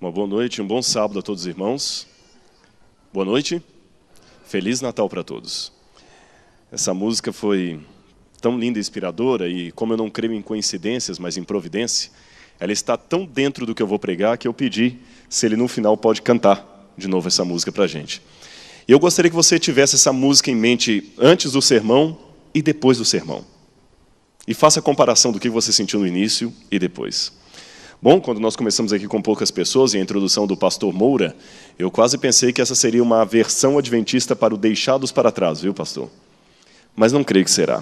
Uma boa noite, um bom sábado a todos os irmãos. Boa noite. Feliz Natal para todos. Essa música foi tão linda e inspiradora e, como eu não creio em coincidências, mas em providência, ela está tão dentro do que eu vou pregar que eu pedi se ele no final pode cantar de novo essa música para a gente. E eu gostaria que você tivesse essa música em mente antes do sermão e depois do sermão. E faça a comparação do que você sentiu no início e depois. Bom, quando nós começamos aqui com poucas pessoas, e a introdução do pastor Moura, eu quase pensei que essa seria uma versão adventista para o deixados para trás, viu, pastor? Mas não creio que será.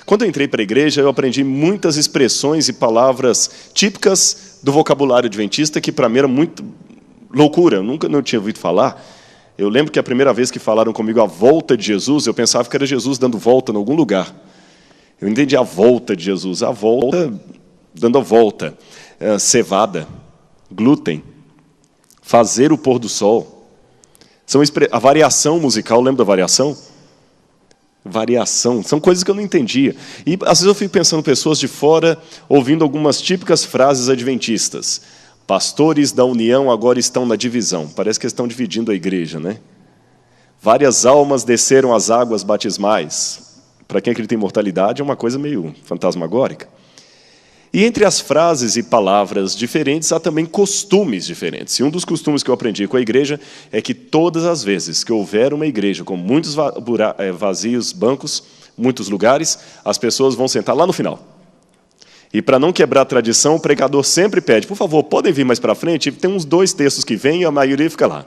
Quando eu entrei para a igreja, eu aprendi muitas expressões e palavras típicas do vocabulário adventista, que para mim era muito loucura, eu nunca não tinha ouvido falar. Eu lembro que a primeira vez que falaram comigo a volta de Jesus, eu pensava que era Jesus dando volta em algum lugar. Eu entendi a volta de Jesus, a volta, dando a volta. Cevada, glúten, fazer o pôr do sol. A variação musical, lembra da variação? Variação, são coisas que eu não entendia. E às vezes eu fico pensando pessoas de fora ouvindo algumas típicas frases adventistas. Pastores da união agora estão na divisão. Parece que estão dividindo a igreja, né? Várias almas desceram as águas batismais. Para quem acredita em imortalidade, é uma coisa meio fantasmagórica. E entre as frases e palavras diferentes, há também costumes diferentes. E um dos costumes que eu aprendi com a igreja é que todas as vezes que houver uma igreja com muitos vazios bancos, muitos lugares, as pessoas vão sentar lá no final. E para não quebrar a tradição, o pregador sempre pede, por favor, podem vir mais para frente? E tem uns 2 textos que vêm e a maioria fica lá.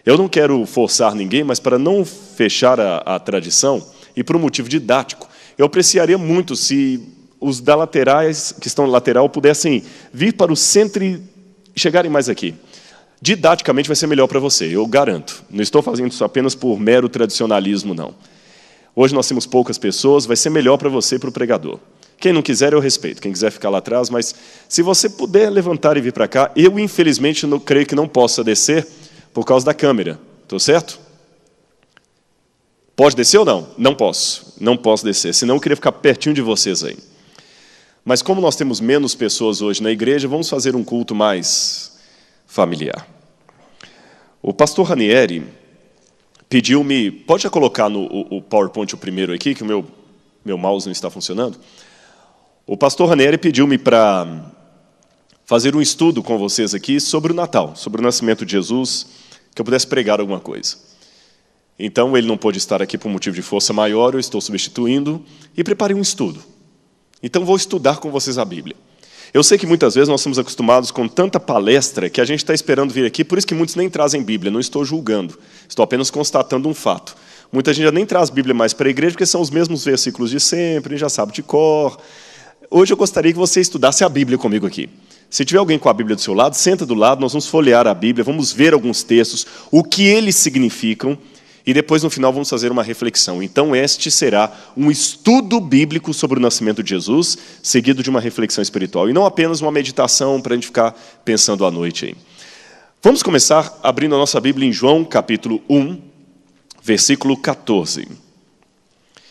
Eu não quero forçar ninguém, mas para não fechar a tradição, e por um motivo didático, eu apreciaria muito se os da laterais, que estão na lateral, pudessem vir para o centro e chegarem mais aqui. Didaticamente vai ser melhor para você, eu garanto. Não estou fazendo isso apenas por mero tradicionalismo, não. Hoje nós temos poucas pessoas, vai ser melhor para você e para o pregador. Quem não quiser, eu respeito. Quem quiser ficar lá atrás, mas se você puder levantar e vir para cá, eu, infelizmente, não creio que não possa descer por causa da câmera. Estou certo? Pode descer ou não? Não posso. Não posso descer, senão eu queria ficar pertinho de vocês aí. Mas como nós temos menos pessoas hoje na igreja, vamos fazer um culto mais familiar. O pastor Ranieri pediu-me... Pode já colocar o PowerPoint o primeiro aqui, que o meu mouse não está funcionando? O pastor Ranieri pediu-me para fazer um estudo com vocês aqui sobre o Natal, sobre o nascimento de Jesus, que eu pudesse pregar alguma coisa. Então, ele não pôde estar aqui por um motivo de força maior, eu estou substituindo, e preparei um estudo. Então, vou estudar com vocês a Bíblia. Eu sei que muitas vezes nós estamos acostumados com tanta palestra que a gente está esperando vir aqui, por isso que muitos nem trazem Bíblia, não estou julgando, estou apenas constatando um fato. Muita gente já nem traz Bíblia mais para a igreja, porque são os mesmos versículos de sempre, já sabe de cor. Hoje eu gostaria que você estudasse a Bíblia comigo aqui. Se tiver alguém com a Bíblia do seu lado, senta do lado, nós vamos folhear a Bíblia, vamos ver alguns textos, o que eles significam, e depois, no final, vamos fazer uma reflexão. Então, este será um estudo bíblico sobre o nascimento de Jesus, seguido de uma reflexão espiritual. E não apenas uma meditação para a gente ficar pensando à noite aí. Vamos começar abrindo a nossa Bíblia em João, capítulo 1, versículo 14.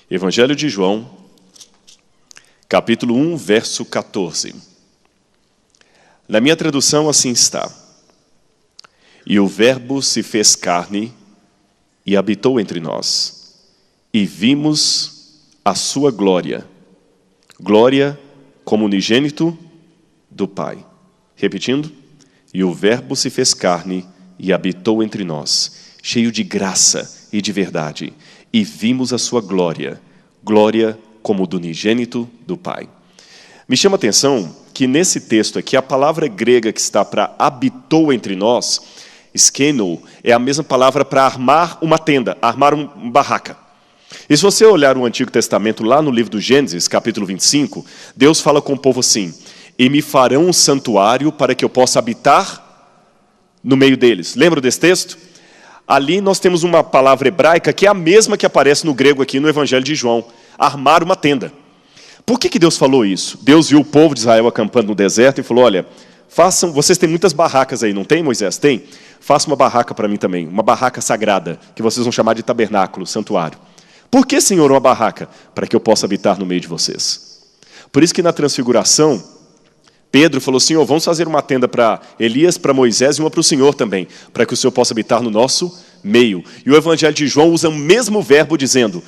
Evangelho de João, capítulo 1, verso 14. Na minha tradução, assim está. E o Verbo se fez carne e habitou entre nós, e vimos a sua glória, glória como unigênito do Pai. Repetindo, e o Verbo se fez carne e habitou entre nós, cheio de graça e de verdade, e vimos a sua glória, glória como do unigênito do Pai. Me chama a atenção que nesse texto aqui, a palavra grega que está para habitou entre nós, skeno, é a mesma palavra para armar uma tenda, armar uma barraca. E se você olhar o Antigo Testamento, lá no livro do Gênesis, capítulo 25, Deus fala com o povo assim, e me farão um santuário para que eu possa habitar no meio deles. Lembra desse texto? Ali nós temos uma palavra hebraica que é a mesma que aparece no grego aqui no Evangelho de João, armar uma tenda. Por que Deus falou isso? Deus viu o povo de Israel acampando no deserto e falou, olha, vocês têm muitas barracas aí, não tem, Moisés? Tem? Faça uma barraca para mim também, uma barraca sagrada, que vocês vão chamar de tabernáculo, santuário. Por que, Senhor, uma barraca? Para que eu possa habitar no meio de vocês. Por isso que na transfiguração, Pedro falou assim, vamos fazer uma tenda para Elias, para Moisés e uma para o Senhor também, para que o Senhor possa habitar no nosso meio. E o Evangelho de João usa o mesmo verbo dizendo,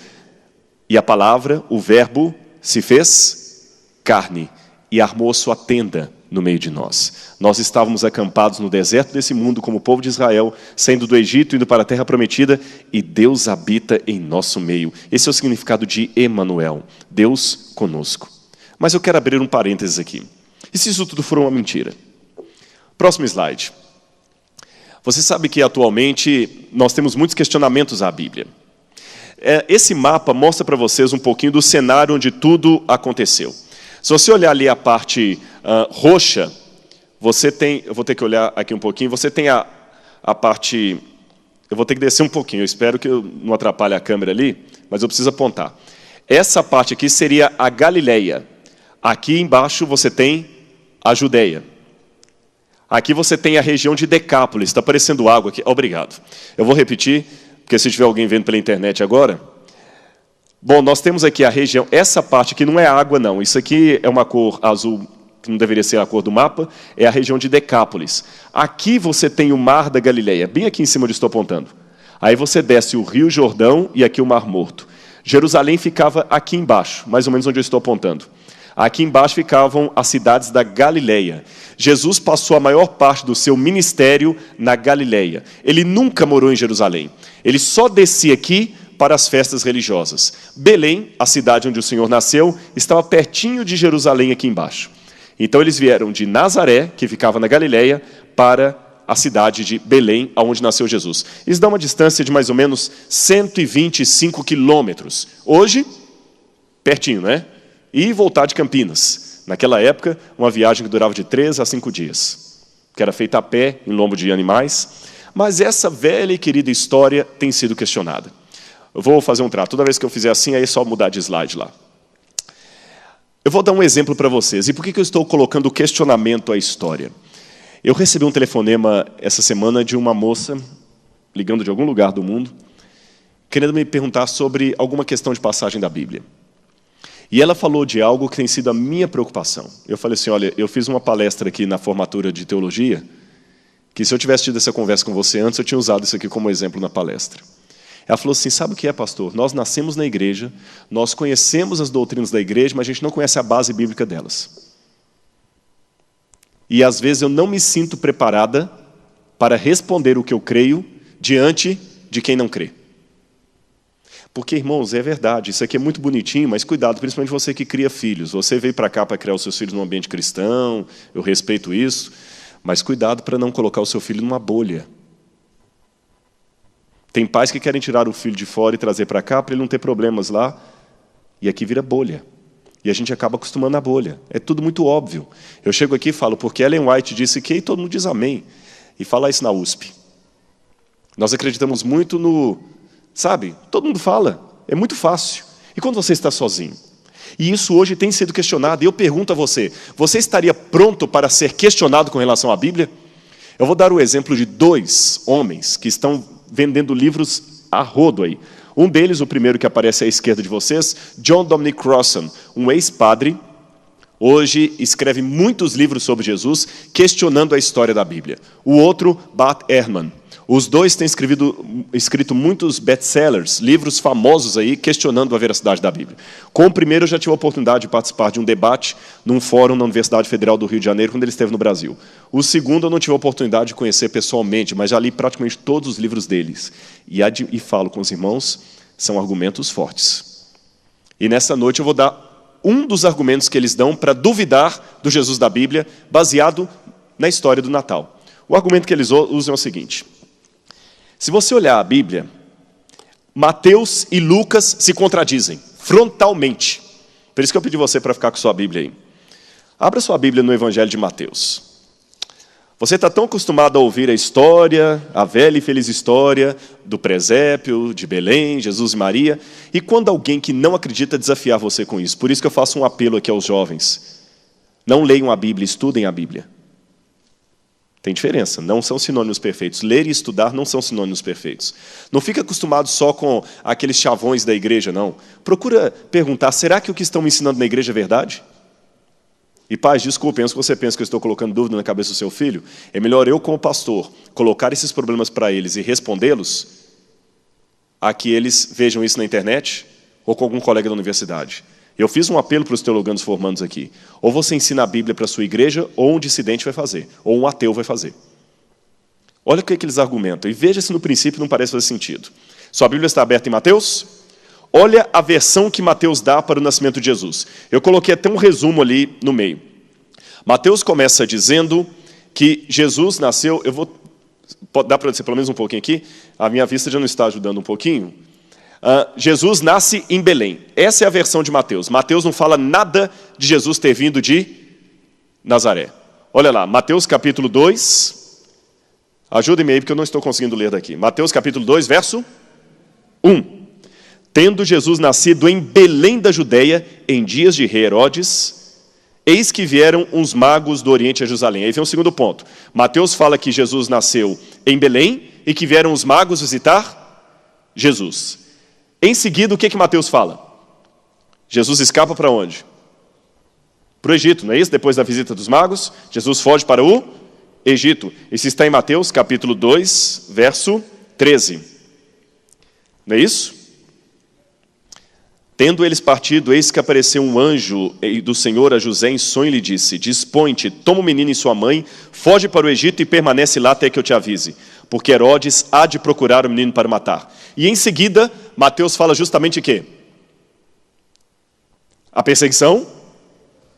e a palavra, o verbo, se fez carne e armou a sua tenda no meio de nós. Nós estávamos acampados no deserto desse mundo como povo de Israel, saindo do Egito, indo para a terra prometida, e Deus habita em nosso meio. Esse é o significado de Emanuel, Deus conosco. Mas eu quero abrir um parênteses aqui. E se isso tudo for uma mentira? Próximo slide. Você sabe que atualmente nós temos muitos questionamentos à Bíblia. Esse mapa mostra para vocês um pouquinho do cenário onde tudo aconteceu. Se você olhar ali a parte roxa, você tem... Eu vou ter que olhar aqui um pouquinho. Você tem a parte... Eu vou ter que descer um pouquinho. Eu espero que eu não atrapalhe a câmera ali, mas eu preciso apontar. Essa parte aqui seria a Galileia. Aqui embaixo você tem a Judeia. Aqui você tem a região de Decápolis. Está aparecendo água aqui. Obrigado. Eu vou repetir, porque se tiver alguém vendo pela internet agora... Bom, nós temos aqui a região... Essa parte aqui não é água, não. Isso aqui é uma cor azul, que não deveria ser a cor do mapa. É a região de Decápolis. Aqui você tem o Mar da Galileia, bem aqui em cima onde estou apontando. Aí você desce o Rio Jordão e aqui o Mar Morto. Jerusalém ficava aqui embaixo, mais ou menos onde eu estou apontando. Aqui embaixo ficavam as cidades da Galileia. Jesus passou a maior parte do seu ministério na Galileia. Ele nunca morou em Jerusalém. Ele só descia aqui para as festas religiosas. Belém, a cidade onde o Senhor nasceu, estava pertinho de Jerusalém aqui embaixo. Então eles vieram de Nazaré, que ficava na Galileia, para a cidade de Belém, onde nasceu Jesus. Isso dá uma distância de mais ou menos 125 quilômetros. Hoje, pertinho, né? E voltar de Campinas. Naquela época, uma viagem que durava de 3 a 5 dias, que era feita a pé, em lombo de animais. Mas essa velha e querida história tem sido questionada. Eu vou fazer um trato. Toda vez que eu fizer assim, aí é só mudar de slide lá. Eu vou dar um exemplo para vocês. E por que eu estou colocando o questionamento à história? Eu recebi um telefonema essa semana de uma moça, ligando de algum lugar do mundo, querendo me perguntar sobre alguma questão de passagem da Bíblia. E ela falou de algo que tem sido a minha preocupação. Eu falei assim, olha, eu fiz uma palestra aqui na formatura de teologia, que se eu tivesse tido essa conversa com você antes, eu tinha usado isso aqui como exemplo na palestra. Ela falou assim, sabe o que é, pastor? Nós nascemos na igreja, nós conhecemos as doutrinas da igreja, mas a gente não conhece a base bíblica delas. E às vezes eu não me sinto preparada para responder o que eu creio diante de quem não crê. Porque, irmãos, é verdade, isso aqui é muito bonitinho, mas cuidado, principalmente você que cria filhos. Você veio para cá para criar os seus filhos num ambiente cristão, eu respeito isso, mas cuidado para não colocar o seu filho numa bolha. Tem pais que querem tirar o filho de fora e trazer para cá para ele não ter problemas lá, e aqui vira bolha. E a gente acaba acostumando a bolha. É tudo muito óbvio. Eu chego aqui e falo, porque Ellen White disse que, e todo mundo diz amém. E fala isso na USP. Nós acreditamos muito no... Sabe? Todo mundo fala. É muito fácil. E quando você está sozinho? E isso hoje tem sido questionado. E eu pergunto a você, você estaria pronto para ser questionado com relação à Bíblia? Eu vou dar o exemplo de 2 homens que estão vendendo livros a rodo aí. Um deles, o primeiro que aparece à esquerda de vocês, John Dominic Crossan, um ex-padre, hoje escreve muitos livros sobre Jesus, questionando a história da Bíblia. O outro, Bart Ehrman. Os dois têm escrito muitos best-sellers, livros famosos aí, questionando a veracidade da Bíblia. Com o primeiro, eu já tive a oportunidade de participar de um debate num fórum na Universidade Federal do Rio de Janeiro, quando ele esteve no Brasil. O segundo, eu não tive a oportunidade de conhecer pessoalmente, mas já li praticamente todos os livros deles. E falo com os irmãos, são argumentos fortes. E nessa noite eu vou dar um dos argumentos que eles dão para duvidar do Jesus da Bíblia, baseado na história do Natal. O argumento que eles usam é o seguinte... Se você olhar a Bíblia, Mateus e Lucas se contradizem, frontalmente. Por isso que eu pedi você para ficar com sua Bíblia aí. Abra sua Bíblia no Evangelho de Mateus. Você está tão acostumado a ouvir a história, a velha e feliz história do presépio, de Belém, Jesus e Maria, e quando alguém que não acredita desafiar você com isso. Por isso que eu faço um apelo aqui aos jovens. Não leiam a Bíblia, estudem a Bíblia. Tem diferença, não são sinônimos perfeitos. Ler e estudar não são sinônimos perfeitos. Não fica acostumado só com aqueles chavões da igreja, não. Procura perguntar, será que o que estão me ensinando na igreja é verdade? E pais, desculpem, antes que você pense que eu estou colocando dúvida na cabeça do seu filho, é melhor eu, como pastor, colocar esses problemas para eles e respondê-los, a que eles vejam isso na internet ou com algum colega da universidade. Eu fiz um apelo para os teologanos formandos aqui. Ou você ensina a Bíblia para a sua igreja, ou um dissidente vai fazer, ou um ateu vai fazer. Olha o que eles argumentam, e veja se no princípio não parece fazer sentido. Sua Bíblia está aberta em Mateus? Olha a versão que Mateus dá para o nascimento de Jesus. Eu coloquei até um resumo ali no meio. Mateus começa dizendo que Jesus nasceu... Dá para dizer pelo menos um pouquinho aqui? A minha vista já não está ajudando um pouquinho. Jesus nasce em Belém. Essa é a versão de Mateus. Mateus não fala nada de Jesus ter vindo de Nazaré. Olha lá, Mateus capítulo 2... Ajude-me aí, porque eu não estou conseguindo ler daqui. Mateus capítulo 2, verso 1. Tendo Jesus nascido em Belém da Judeia, em dias de rei Herodes, eis que vieram uns magos do Oriente a Jerusalém. Aí vem o segundo ponto. Mateus fala que Jesus nasceu em Belém e que vieram os magos visitar Jesus. Em seguida, o que Mateus fala? Jesus escapa para onde? Para o Egito, não é isso? Depois da visita dos magos, Jesus foge para o Egito. Isso está em Mateus, capítulo 2, verso 13. Não é isso? Tendo eles partido, eis que apareceu um anjo do Senhor a José em sonho e lhe disse: Dispõe-te, toma o menino e sua mãe, foge para o Egito e permanece lá até que eu te avise, porque Herodes há de procurar o menino para matar. E em seguida, Mateus fala justamente o quê? A perseguição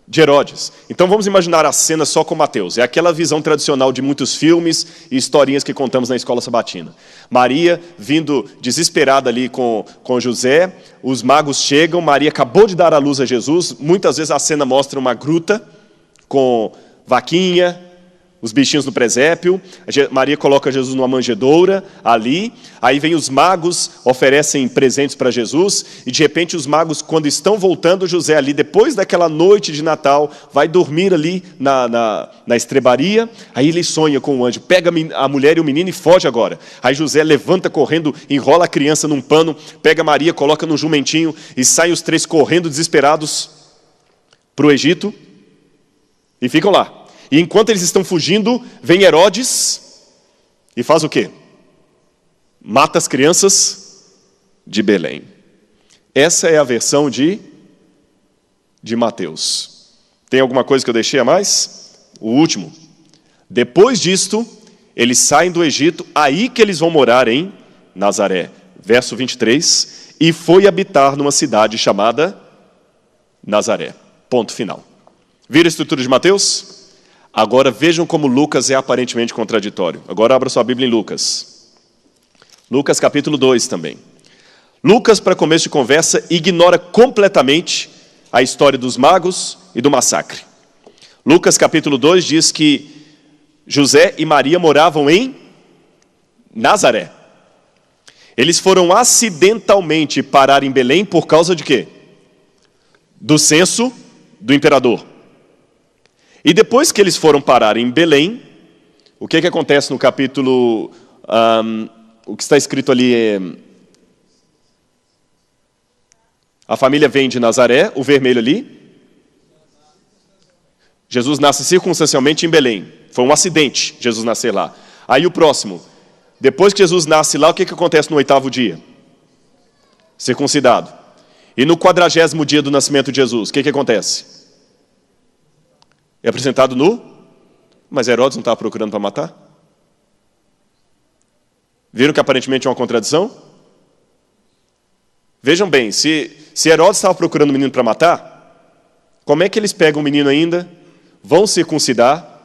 de Herodes. Então vamos imaginar a cena só com Mateus. É aquela visão tradicional de muitos filmes e historinhas que contamos na escola sabatina. Maria vindo desesperada ali com José, os magos chegam, Maria acabou de dar à luz a Jesus, muitas vezes a cena mostra uma gruta com vaquinha, os bichinhos no presépio, Maria coloca Jesus numa manjedoura ali, aí vem os magos, oferecem presentes para Jesus, e de repente os magos, quando estão voltando, José ali, depois daquela noite de Natal, vai dormir ali na estrebaria, aí ele sonha com o anjo, pega a mulher e o menino e foge agora. Aí José levanta correndo, enrola a criança num pano, pega Maria, coloca no jumentinho, e saem os três correndo desesperados para o Egito, e ficam lá. E enquanto eles estão fugindo, vem Herodes e faz o quê? Mata as crianças de Belém. Essa é a versão de Mateus. Tem alguma coisa que eu deixei a mais? O último. Depois disto, eles saem do Egito, aí que eles vão morar em Nazaré. Verso 23. E foi habitar numa cidade chamada Nazaré. Ponto final. Vira a estrutura de Mateus? Agora vejam como Lucas é aparentemente contraditório. Agora abra sua Bíblia em Lucas. Lucas capítulo 2 também. Lucas, para começo de conversa, ignora completamente a história dos magos e do massacre. Lucas capítulo 2 diz que José e Maria moravam em Nazaré. Eles foram acidentalmente parar em Belém por causa de quê? Do censo do imperador. E depois que eles foram parar em Belém, o que acontece no capítulo... o que está escrito ali é... A família vem de Nazaré, o vermelho ali. Jesus nasce circunstancialmente em Belém. Foi um acidente Jesus nascer lá. Aí o próximo. Depois que Jesus nasce lá, o que acontece no 8º dia? Circuncidado. E no 40º dia do nascimento de Jesus, o que acontece? É apresentado nu? Mas Herodes não estava procurando para matar? Viram que aparentemente é uma contradição? Vejam bem, se Herodes estava procurando o menino para matar, como é que eles pegam o menino ainda, vão circuncidar,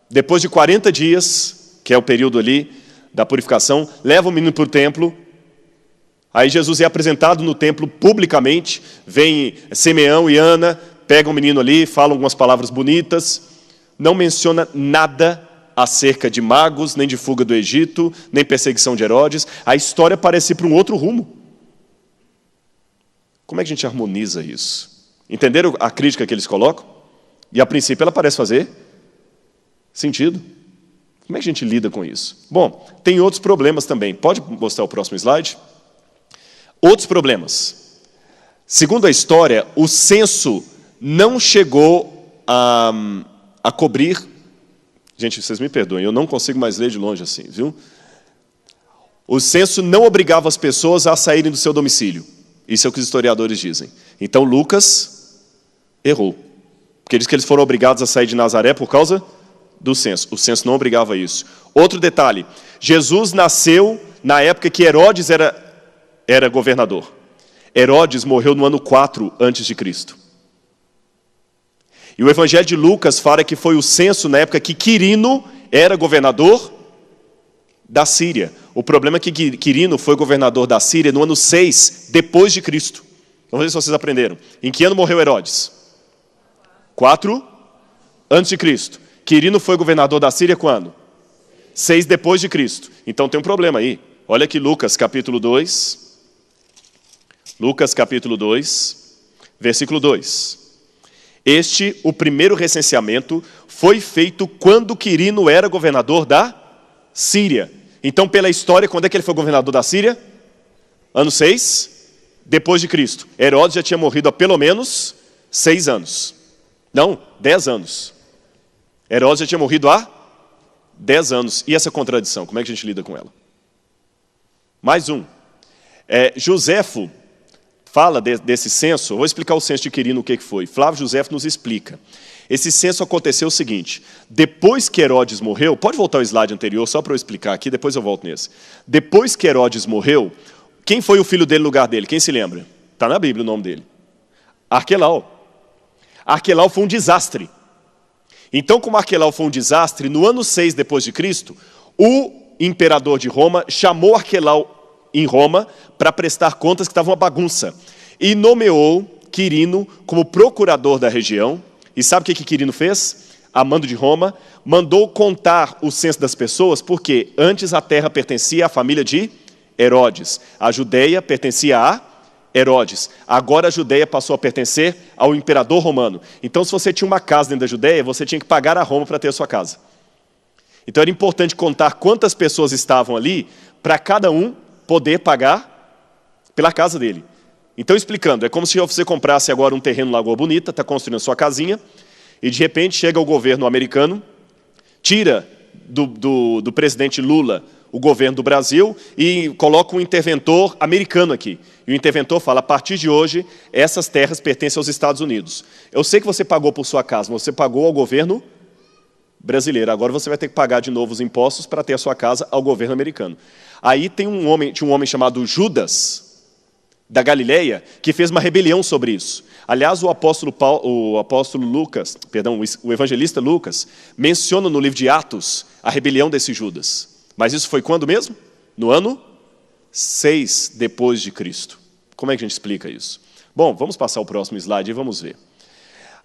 depois de 40 dias, que é o período ali da purificação, levam o menino para o templo, aí Jesus é apresentado no templo publicamente, vem Simeão e Ana, pegam o menino ali, falam algumas palavras bonitas, não menciona nada acerca de magos, nem de fuga do Egito, nem perseguição de Herodes. A história parece ir para um outro rumo. Como é que a gente harmoniza isso? Entenderam a crítica que eles colocam? E a princípio ela parece fazer sentido. Como é que a gente lida com isso? Bom, tem outros problemas também. Pode mostrar o próximo slide? Outros problemas. Segundo a história, o censo não chegou a cobrir... Gente, vocês me perdoem, eu não consigo mais ler de longe assim, viu? O censo não obrigava as pessoas a saírem do seu domicílio. Isso é o que os historiadores dizem. Então, Lucas errou. Porque diz que eles foram obrigados a sair de Nazaré por causa do censo. O censo não obrigava isso. Outro detalhe. Jesus nasceu na época que Herodes era governador. Herodes morreu no ano 4 a.C. E o Evangelho de Lucas fala que foi o censo na época que Quirino era governador da Síria. O problema é que Quirino foi governador da Síria no ano 6 depois de Cristo. Vamos ver se vocês aprenderam. Em que ano morreu Herodes? 4 antes de Cristo. Quirino foi governador da Síria quando? 6 depois de Cristo. Então tem um problema aí. Olha aqui Lucas capítulo 2. Lucas capítulo 2, versículo 2. O primeiro recenseamento, foi feito quando Quirino era governador da Síria. Então, pela história, quando é que ele foi governador da Síria? Ano 6, depois de Cristo. Herodes já tinha morrido há pelo menos 6 anos. Não, 10 anos. Herodes já tinha morrido há 10 anos. E essa contradição, como é que a gente lida com ela? Mais um. Joséfo fala desse censo. Eu vou explicar o censo de Quirino, o que foi. Flávio Joséfo nos explica. Esse censo aconteceu o seguinte. Depois que Herodes morreu, pode voltar ao slide anterior, só para eu explicar aqui, depois eu volto nesse. Depois que Herodes morreu, quem foi o filho dele no lugar dele? Quem se lembra? Está na Bíblia o nome dele. Arquelau. Arquelau foi um desastre. Então, como Arquelau foi um desastre, no ano 6 depois de Cristo, o imperador de Roma chamou Arquelau em Roma para prestar contas que estava uma bagunça. E nomeou Quirino como procurador da região. E sabe o que Quirino fez? A mando de Roma, mandou contar o censo das pessoas, porque antes a terra pertencia à família de Herodes. A Judeia pertencia a Herodes. Agora a Judeia passou a pertencer ao imperador romano. Então, se você tinha uma casa dentro da Judeia, você tinha que pagar a Roma para ter a sua casa. Então, era importante contar quantas pessoas estavam ali, para cada um poder pagar pela casa dele. Então, explicando, é como se você comprasse agora um terreno em Lagoa Bonita, está construindo a sua casinha, e de repente chega o governo americano, tira do presidente Lula o governo do Brasil e coloca um interventor americano aqui. E o interventor fala, a partir de hoje, essas terras pertencem aos Estados Unidos. Eu sei que você pagou por sua casa, mas você pagou ao governo brasileiro. Agora você vai ter que pagar de novo os impostos para ter a sua casa ao governo americano. Aí tinha um homem chamado Judas, da Galileia, que fez uma rebelião sobre isso. Aliás, o evangelista Lucas, menciona no livro de Atos a rebelião desse Judas. Mas isso foi quando mesmo? No ano 6 depois de Cristo. Como é que a gente explica isso? Bom, vamos passar o próximo slide e vamos ver.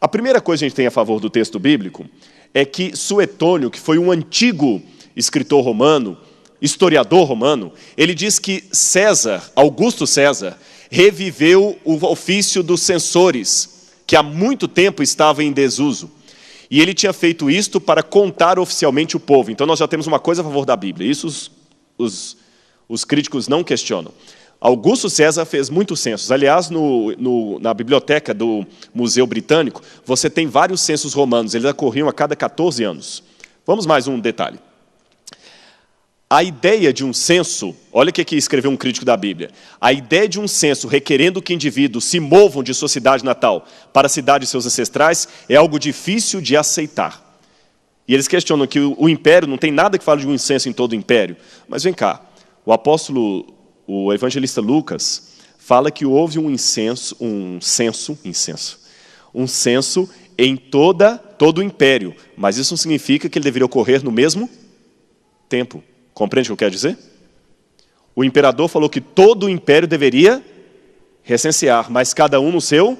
A primeira coisa que a gente tem a favor do texto bíblico é que Suetônio, que foi um antigo escritor romano, historiador romano, ele diz que Augusto César, reviveu o ofício dos censores, que há muito tempo estava em desuso. E ele tinha feito isto para contar oficialmente o povo. Então nós já temos uma coisa a favor da Bíblia. Isso os críticos não questionam. Augusto César fez muitos censos. Aliás, na biblioteca do Museu Britânico, você tem vários censos romanos. Eles ocorriam a cada 14 anos. Vamos mais um detalhe. A ideia de um censo, olha o que escreveu um crítico da Bíblia. A ideia de um censo requerendo que indivíduos se movam de sua cidade natal para a cidade de seus ancestrais é algo difícil de aceitar. E eles questionam que o império, não tem nada que fale de um censo em todo o império. Mas vem cá, o evangelista Lucas fala que houve um censo em todo o império. Mas isso não significa que ele deveria ocorrer no mesmo tempo. Compreende o que eu quero dizer? O imperador falou que todo o império deveria recensear, mas cada um no seu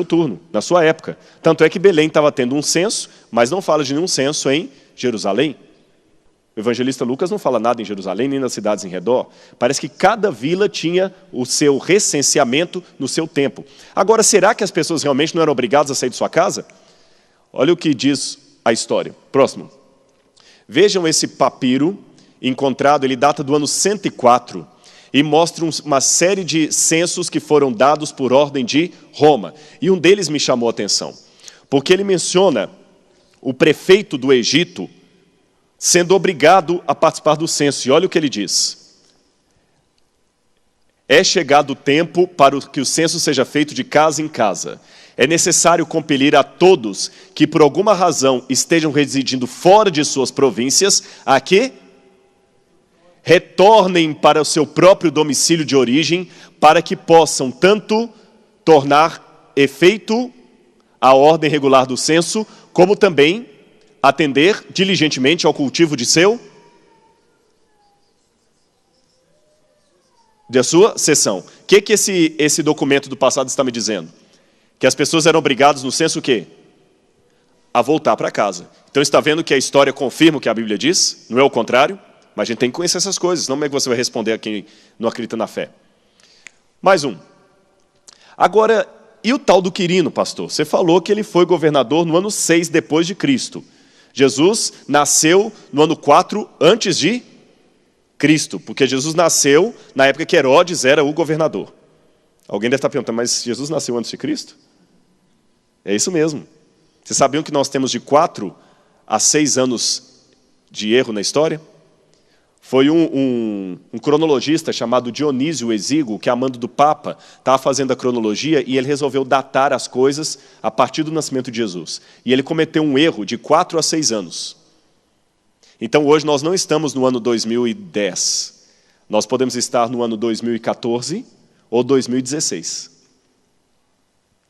turno, na sua época. Tanto é que Belém estava tendo um censo, mas não fala de nenhum censo em Jerusalém. O evangelista Lucas não fala nada em Jerusalém, nem nas cidades em redor. Parece que cada vila tinha o seu recenseamento no seu tempo. Agora, será que as pessoas realmente não eram obrigadas a sair de sua casa? Olha o que diz a história. Próximo. Vejam esse papiro encontrado, ele data do ano 104 e mostra uma série de censos que foram dados por ordem de Roma. E um deles me chamou a atenção, Porque ele menciona o prefeito do Egito sendo obrigado a participar do censo. E olha o que ele diz. É chegado o tempo para que o censo seja feito de casa em casa. É necessário compelir a todos que por alguma razão estejam residindo fora de suas províncias, a que retornem para o seu próprio domicílio de origem, para que possam tanto tornar efeito a ordem regular do censo, como também atender diligentemente ao cultivo de sua seção. O que esse documento do passado está me dizendo? Que as pessoas eram obrigadas no censo o quê? A voltar para casa. Então está vendo que a história confirma o que a Bíblia diz? Não é o contrário? Mas a gente tem que conhecer essas coisas, senão como é que você vai responder a quem não acredita na fé? Mais um. Agora, e o tal do Quirino, pastor? Você falou que ele foi governador no ano 6 depois de Cristo. Jesus nasceu no ano 4 antes de Cristo, porque Jesus nasceu na época que Herodes era o governador. Alguém deve estar perguntando, mas Jesus nasceu antes de Cristo? É isso mesmo. Vocês sabiam que nós temos de 4 a 6 anos de erro na história? Foi um cronologista chamado Dionísio Exíguo, que a mando do Papa estava fazendo a cronologia e ele resolveu datar as coisas a partir do nascimento de Jesus. E ele cometeu um erro de 4 a 6 anos. Então hoje nós não estamos no ano 2010. Nós podemos estar no ano 2014 ou 2016.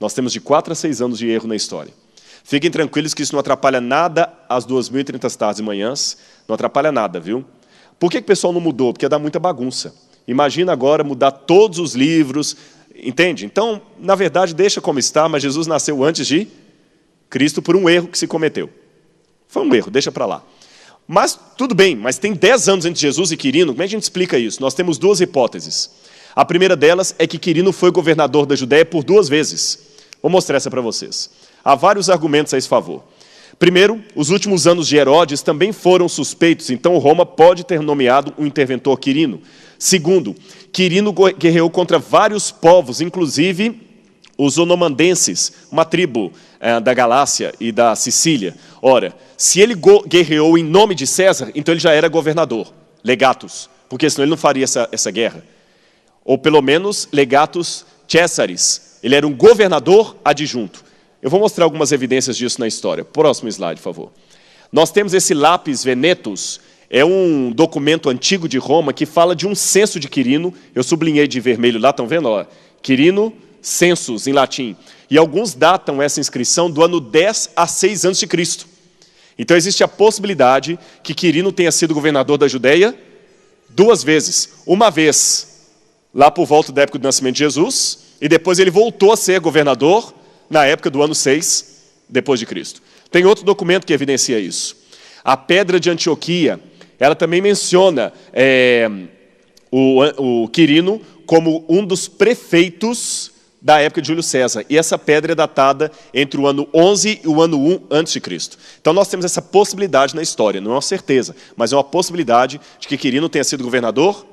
Nós temos de 4 a 6 anos de erro na história. Fiquem tranquilos que isso não atrapalha nada às 2.030 tardes e manhãs. Não atrapalha nada, viu? Por que o pessoal não mudou? Porque dá muita bagunça. Imagina agora mudar todos os livros, entende? Então, na verdade, deixa como está, mas Jesus nasceu antes de Cristo por um erro que se cometeu. Foi um erro, deixa para lá. Mas, tudo bem, mas tem 10 anos entre Jesus e Quirino, como é que a gente explica isso? Nós temos 2 hipóteses. A primeira delas é que Quirino foi governador da Judéia por 2 vezes. Vou mostrar essa para vocês. Há vários argumentos a esse favor. Primeiro, os últimos anos de Herodes também foram suspeitos, então Roma pode ter nomeado um interventor Quirino. Segundo, Quirino guerreou contra vários povos, inclusive os onomandenses, uma tribo da Galácia e da Sicília. Ora, se ele guerreou em nome de César, então ele já era governador, legatus, porque senão ele não faria essa guerra. Ou pelo menos legatus Caesaris, ele era um governador adjunto. Eu vou mostrar algumas evidências disso na história. Próximo slide, por favor. Nós temos esse Lapis Venetus, é um documento antigo de Roma que fala de um censo de Quirino. Eu sublinhei de vermelho lá, estão vendo? Ó, Quirino, census, em latim. E alguns datam essa inscrição do ano 10 a 6 a.C. Então existe a possibilidade que Quirino tenha sido governador da Judéia 2 vezes. Uma vez lá por volta da época do nascimento de Jesus, e depois ele voltou a ser governador na época do ano 6 depois de Cristo. Tem outro documento que evidencia isso. A Pedra de Antioquia, ela também menciona o Quirino como um dos prefeitos da época de Júlio César. E essa pedra é datada entre o ano 11 e o ano 1 a.C. Então nós temos essa possibilidade na história, não é uma certeza, mas é uma possibilidade de que Quirino tenha sido governador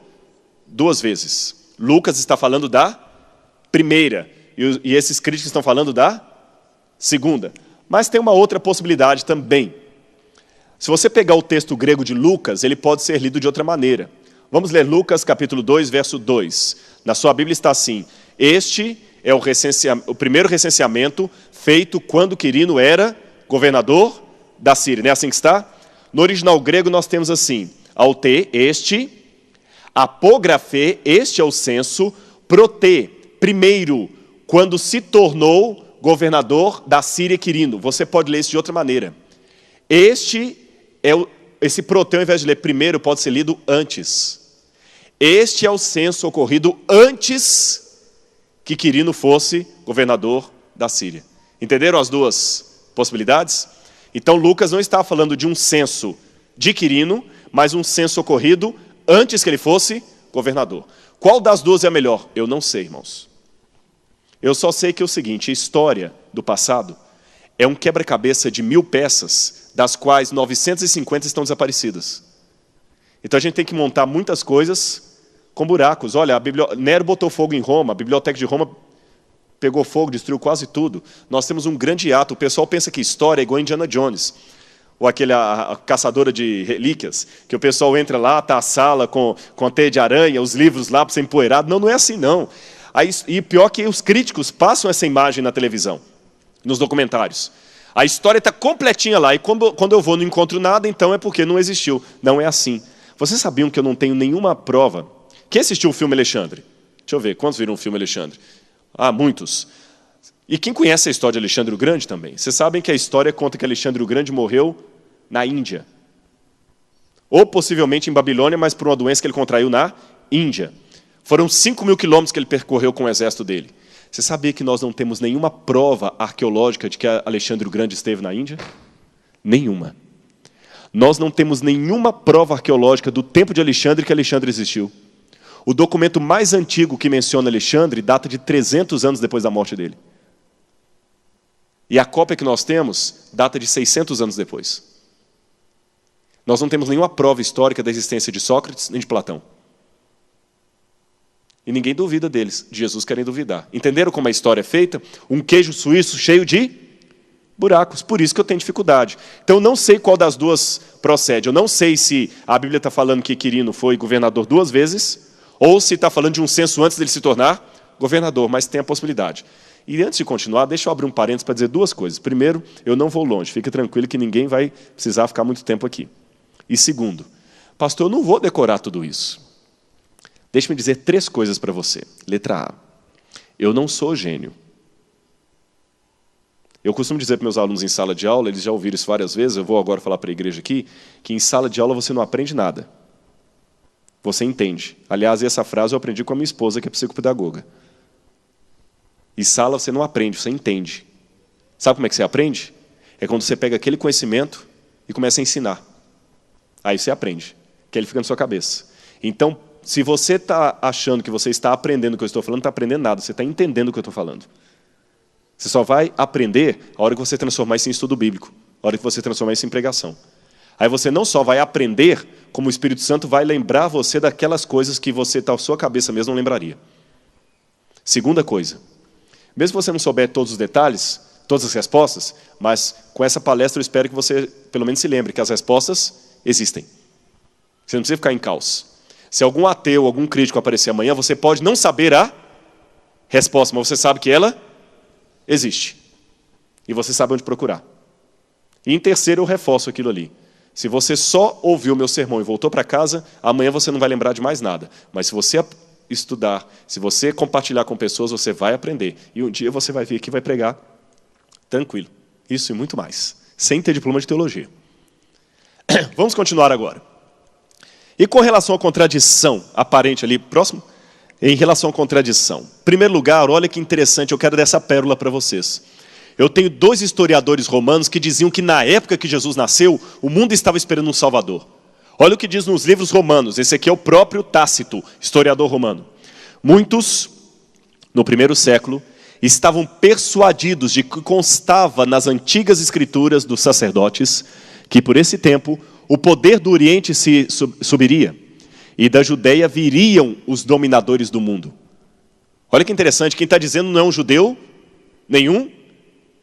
2 vezes. Lucas está falando da primeira, e esses críticos estão falando da segunda. Mas tem uma outra possibilidade também. Se você pegar o texto grego de Lucas, ele pode ser lido de outra maneira. Vamos ler Lucas capítulo 2, verso 2. Na sua Bíblia está assim: este é o primeiro recenseamento feito quando Quirino era governador da Síria. Não é assim que está? No original grego nós temos assim: aute, este, apógrafe, este é o censo, prote, primeiro, quando se tornou governador da Síria Quirino. Você pode ler isso de outra maneira. Esse prote, ao invés de ler primeiro, pode ser lido antes. Este é o censo ocorrido antes que Quirino fosse governador da Síria. Entenderam as duas possibilidades? Então Lucas não está falando de um censo de Quirino, mas um censo ocorrido antes que ele fosse governador. Qual das duas é a melhor? Eu não sei, irmãos. Eu só sei que é o seguinte: a história do passado é um quebra-cabeça de 1000 peças, das quais 950 estão desaparecidas. Então a gente tem que montar muitas coisas com buracos. Olha, Nero botou fogo em Roma, a biblioteca de Roma pegou fogo, destruiu quase tudo. Nós temos um grande ato. O pessoal pensa que história é igual a Indiana Jones, ou a caçadora de relíquias, que o pessoal entra lá, está a sala com a teia de aranha, os livros lá para ser empoeirado. Não, não é assim, não. E pior que os críticos passam essa imagem na televisão, nos documentários. A história está completinha lá, e quando eu vou não encontro nada, então é porque não existiu. Não é assim. Vocês sabiam que eu não tenho nenhuma prova? Quem assistiu o filme Alexandre? Deixa eu ver, quantos viram o filme Alexandre? Ah, muitos. E quem conhece a história de Alexandre o Grande também? Vocês sabem que a história conta que Alexandre o Grande morreu na Índia. Ou possivelmente em Babilônia, mas por uma doença que ele contraiu na Índia. Foram 5.000 quilômetros que ele percorreu com o exército dele. Você sabia que nós não temos nenhuma prova arqueológica de que Alexandre o Grande esteve na Índia? Nenhuma. Nós não temos nenhuma prova arqueológica do tempo de Alexandre que Alexandre existiu. O documento mais antigo que menciona Alexandre data de 300 anos depois da morte dele. E a cópia que nós temos data de 600 anos depois. Nós não temos nenhuma prova histórica da existência de Sócrates nem de Platão. E ninguém duvida deles. De Jesus querem duvidar. Entenderam como a história é feita? Um queijo suíço cheio de buracos. Por isso que eu tenho dificuldade. Então eu não sei qual das duas procede. Eu não sei se a Bíblia está falando que Quirino foi governador 2 vezes, ou se está falando de um censo antes dele se tornar governador, mas tem a possibilidade. E antes de continuar, deixa eu abrir um parênteses para dizer 2 coisas. Primeiro, eu não vou longe. Fique tranquilo que ninguém vai precisar ficar muito tempo aqui. E segundo, pastor, eu não vou decorar tudo isso. Deixe-me dizer 3 coisas para você. Letra A. Eu não sou gênio. Eu costumo dizer para meus alunos em sala de aula, eles já ouviram isso várias vezes, eu vou agora falar para a igreja aqui, que em sala de aula você não aprende nada. Você entende. Aliás, essa frase eu aprendi com a minha esposa, que é psicopedagoga. Em sala você não aprende, você entende. Sabe como é que você aprende? É quando você pega aquele conhecimento e começa a ensinar. Aí você aprende, que ele fica na sua cabeça. Então, se você está achando que você está aprendendo o que eu estou falando, não está aprendendo nada, você está entendendo o que eu estou falando. Você só vai aprender a hora que você transformar isso em estudo bíblico, a hora que você transformar isso em pregação. Aí você não só vai aprender, como o Espírito Santo vai lembrar você daquelas coisas que você, na sua cabeça mesmo, não lembraria. Segunda coisa, mesmo que você não souber todos os detalhes, todas as respostas, mas com essa palestra eu espero que você, pelo menos, se lembre que as respostas existem. Você não precisa ficar em caos. Se algum ateu, algum crítico aparecer amanhã, você pode não saber a resposta, mas você sabe que ela existe. E você sabe onde procurar. E em terceiro, eu reforço aquilo ali. Se você só ouviu o meu sermão e voltou para casa, amanhã você não vai lembrar de mais nada. Mas se você estudar, se você compartilhar com pessoas, você vai aprender. E um dia você vai vir aqui e vai pregar tranquilo. Isso e muito mais. Sem ter diploma de teologia. Vamos continuar agora. E com relação à contradição aparente ali, próximo, em relação à contradição. Em primeiro lugar, olha que interessante, eu quero dar essa pérola para vocês. Eu tenho 2 historiadores romanos que diziam que na época que Jesus nasceu, o mundo estava esperando um Salvador. Olha o que diz nos livros romanos, esse aqui é o próprio Tácito, historiador romano. Muitos, no 1º século, estavam persuadidos de que constava nas antigas escrituras dos sacerdotes que por esse tempo o poder do Oriente se subiria e da Judeia viriam os dominadores do mundo. Olha que interessante, quem está dizendo não é um judeu, nenhum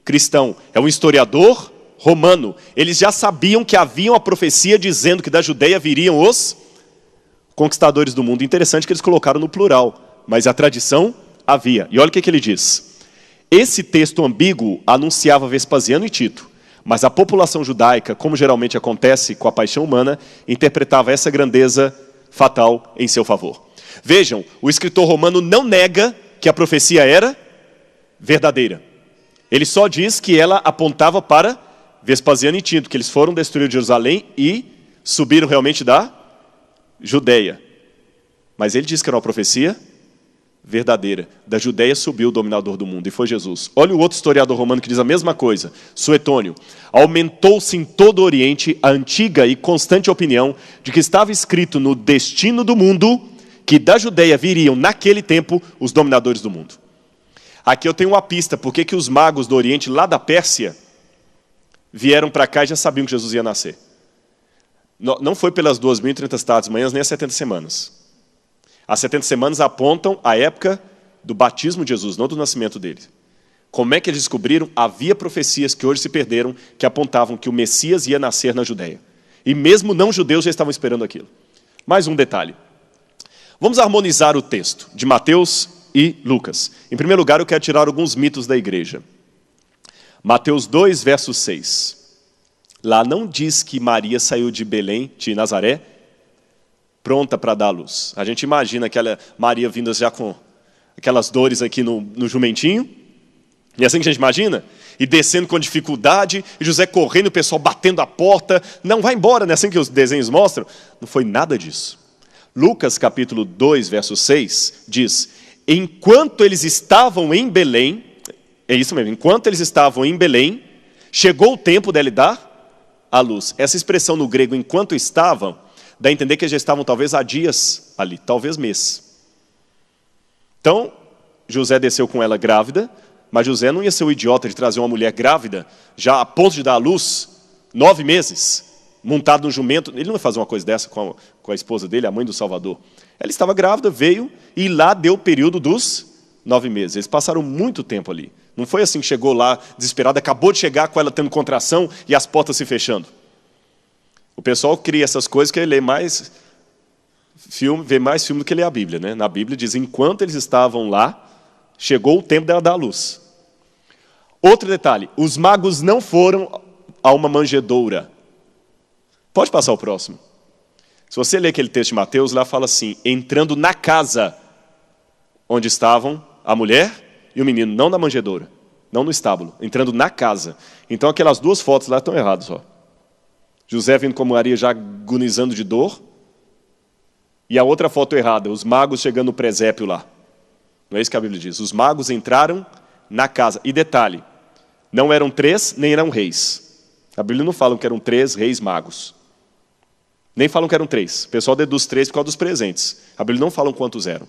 cristão, é um historiador romano. Eles já sabiam que havia uma profecia dizendo que da Judeia viriam os conquistadores do mundo. Interessante que eles colocaram no plural, mas a tradição havia. E olha o que ele diz. Esse texto ambíguo anunciava Vespasiano e Tito, mas a população judaica, como geralmente acontece com a paixão humana, interpretava essa grandeza fatal em seu favor. Vejam, o escritor romano não nega que a profecia era verdadeira. Ele só diz que ela apontava para Vespasiano e Tito, que eles foram destruir Jerusalém e subiram realmente da Judeia. Mas ele diz que era uma profecia verdadeira. Da Judeia subiu o dominador do mundo, e foi Jesus. Olha o outro historiador romano que diz a mesma coisa, Suetônio. Aumentou-se em todo o Oriente a antiga e constante opinião de que estava escrito no destino do mundo que da Judeia viriam, naquele tempo, os dominadores do mundo. Aqui eu tenho uma pista, porque que os magos do Oriente, lá da Pérsia, vieram para cá e já sabiam que Jesus ia nascer. Não foi pelas 2.030 tardes, manhãs, nem as 70 semanas. As 70 semanas apontam a época do batismo de Jesus, não do nascimento dele. Como é que eles descobriram? Havia profecias que hoje se perderam, que apontavam que o Messias ia nascer na Judéia. E mesmo não-judeus já estavam esperando aquilo. Mais um detalhe. Vamos harmonizar o texto de Mateus e Lucas. Em primeiro lugar, eu quero tirar alguns mitos da igreja. Mateus 2, verso 6. Lá não diz que Maria saiu de Belém, de Nazaré, pronta para dar à luz. A gente imagina aquela Maria vinda já com aquelas dores aqui no jumentinho. E é assim que a gente imagina? E descendo com dificuldade, e José correndo, o pessoal batendo a porta. Não, vai embora, não é assim que os desenhos mostram? Não foi nada disso. Lucas, capítulo 2, verso 6, diz: enquanto eles estavam em Belém, é isso mesmo, enquanto eles estavam em Belém, chegou o tempo dele dar à luz. Essa expressão no grego, enquanto estavam, dá a entender que eles já estavam talvez há dias ali, talvez mês. Então, José desceu com ela grávida, mas José não ia ser o idiota de trazer uma mulher grávida, já a ponto de dar à luz, 9 meses, montado no jumento. Ele não ia fazer uma coisa dessa com a esposa dele, a mãe do Salvador. Ela estava grávida, veio, e lá deu o período dos 9 meses. Eles passaram muito tempo ali. Não foi assim que chegou lá, desesperado, acabou de chegar com ela tendo contração e as portas se fechando. O pessoal cria essas coisas que lê mais filme, vê mais filme do que lê a Bíblia, né? Na Bíblia diz, enquanto eles estavam lá, chegou o tempo dela dar à luz. Outro detalhe, os magos não foram a uma manjedoura. Pode passar o próximo. Se você ler aquele texto de Mateus, lá fala assim, entrando na casa onde estavam a mulher e o menino, não na manjedoura, não no estábulo, entrando na casa. Então aquelas duas fotos lá estão erradas. Ó. José vindo com Maria já agonizando de dor, e a outra foto errada, os magos chegando no presépio lá. Não é isso que a Bíblia diz. Os magos entraram na casa. E detalhe, não eram 3, nem eram reis. A Bíblia não fala que eram 3 reis magos. Nem falam que eram 3. O pessoal deduz 3 por causa dos presentes. A Bíblia não fala quantos eram.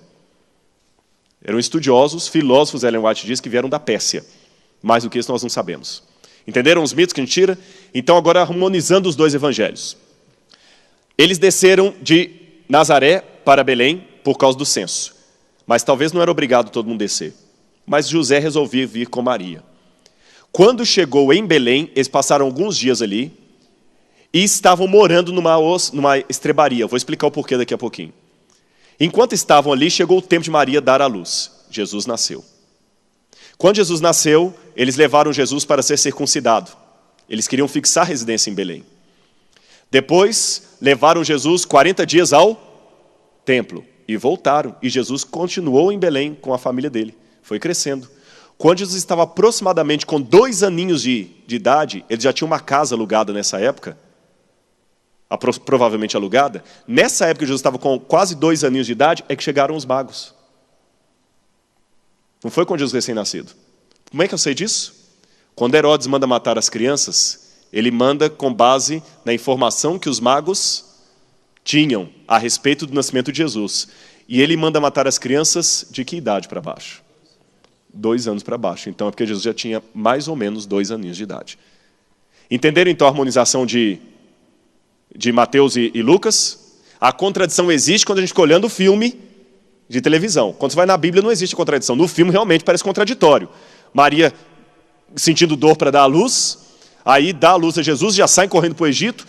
Eram estudiosos, filósofos, Ellen White diz, que vieram da Pérsia. Mais do que isso nós não sabemos. Entenderam os mitos que a gente tira? Então agora harmonizando os dois evangelhos. Eles desceram de Nazaré para Belém por causa do censo. Mas talvez não era obrigado todo mundo descer. Mas José resolveu vir com Maria. Quando chegou em Belém, eles passaram alguns dias ali e estavam morando numa estrebaria. Eu vou explicar o porquê daqui a pouquinho. Enquanto estavam ali, chegou o tempo de Maria dar à luz. Jesus nasceu. Quando Jesus nasceu, eles levaram Jesus para ser circuncidado. Eles queriam fixar residência em Belém. Depois, levaram Jesus 40 dias ao templo. E voltaram. E Jesus continuou em Belém com a família dele. Foi crescendo. Quando Jesus estava aproximadamente com 2 aninhos de idade, ele já tinha uma casa alugada nessa época, provavelmente alugada. Nessa época que Jesus estava com quase 2 aninhos de idade, é que chegaram os magos. Não foi com Jesus recém-nascido. Como é que eu sei disso? Quando Herodes manda matar as crianças, ele manda com base na informação que os magos tinham a respeito do nascimento de Jesus. E ele manda matar as crianças de que idade para baixo? 2 anos para baixo. Então é porque Jesus já tinha mais ou menos 2 aninhos de idade. Entenderam então a harmonização de Mateus e Lucas? A contradição existe quando a gente fica olhando o filme de televisão. Quando você vai na Bíblia não existe contradição. No filme realmente parece contraditório. Maria sentindo dor para dar à luz, aí dá à luz a Jesus, já saem correndo para o Egito.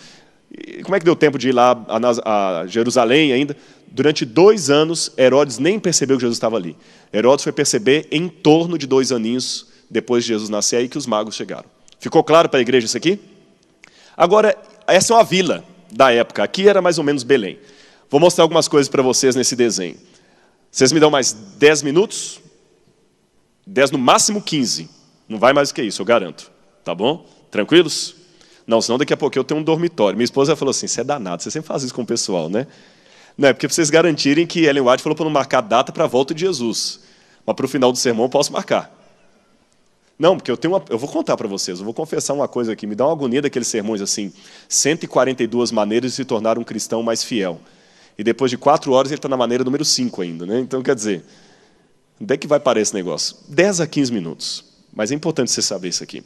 E como é que deu tempo de ir lá a Jerusalém ainda? Durante 2 anos, Herodes nem percebeu que Jesus estava ali. Herodes foi perceber em torno de 2 aninhos depois de Jesus nascer, aí que os magos chegaram. Ficou claro para a igreja isso aqui? Agora, essa é uma vila da época. Aqui era mais ou menos Belém. Vou mostrar algumas coisas para vocês nesse desenho. Vocês me dão mais 10 minutos? 10, no máximo 15. Não vai mais do que isso, eu garanto. Tá bom? Tranquilos? Não, senão daqui a pouco eu tenho um dormitório. Minha esposa falou assim, você é danado, você sempre faz isso com o pessoal, né? Não, é porque para vocês garantirem que Ellen White falou para não marcar data para a volta de Jesus. Mas para o final do sermão eu posso marcar. Não, porque eu vou contar para vocês, eu vou confessar uma coisa aqui. Me dá uma agonia daqueles sermões assim, 142 maneiras de se tornar um cristão mais fiel. E depois de 4 horas ele está na maneira número 5 ainda, né? Então, quer dizer, onde é que vai parar esse negócio? 10 a 15 minutos. Mas é importante você saber isso aqui.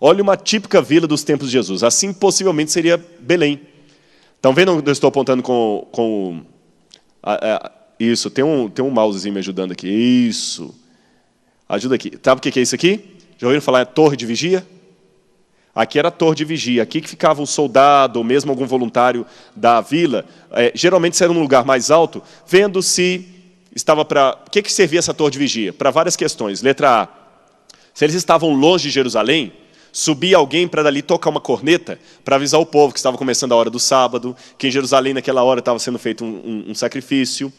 Olha uma típica vila dos tempos de Jesus. Assim, possivelmente, seria Belém. Estão vendo onde eu estou apontando com Isso, tem um mousezinho me ajudando aqui. Isso. Ajuda aqui. Sabe o que é isso aqui? Já ouviram falar em torre de vigia? Aqui era a torre de vigia. Aqui que ficava um soldado ou mesmo algum voluntário da vila. Geralmente isso era um lugar mais alto, vendo se estava para... O que servia essa torre de vigia? Para várias questões. Letra A. Se eles estavam longe de Jerusalém, subia alguém para dali tocar uma corneta para avisar o povo que estava começando a hora do sábado, que em Jerusalém naquela hora estava sendo feito um sacrifício.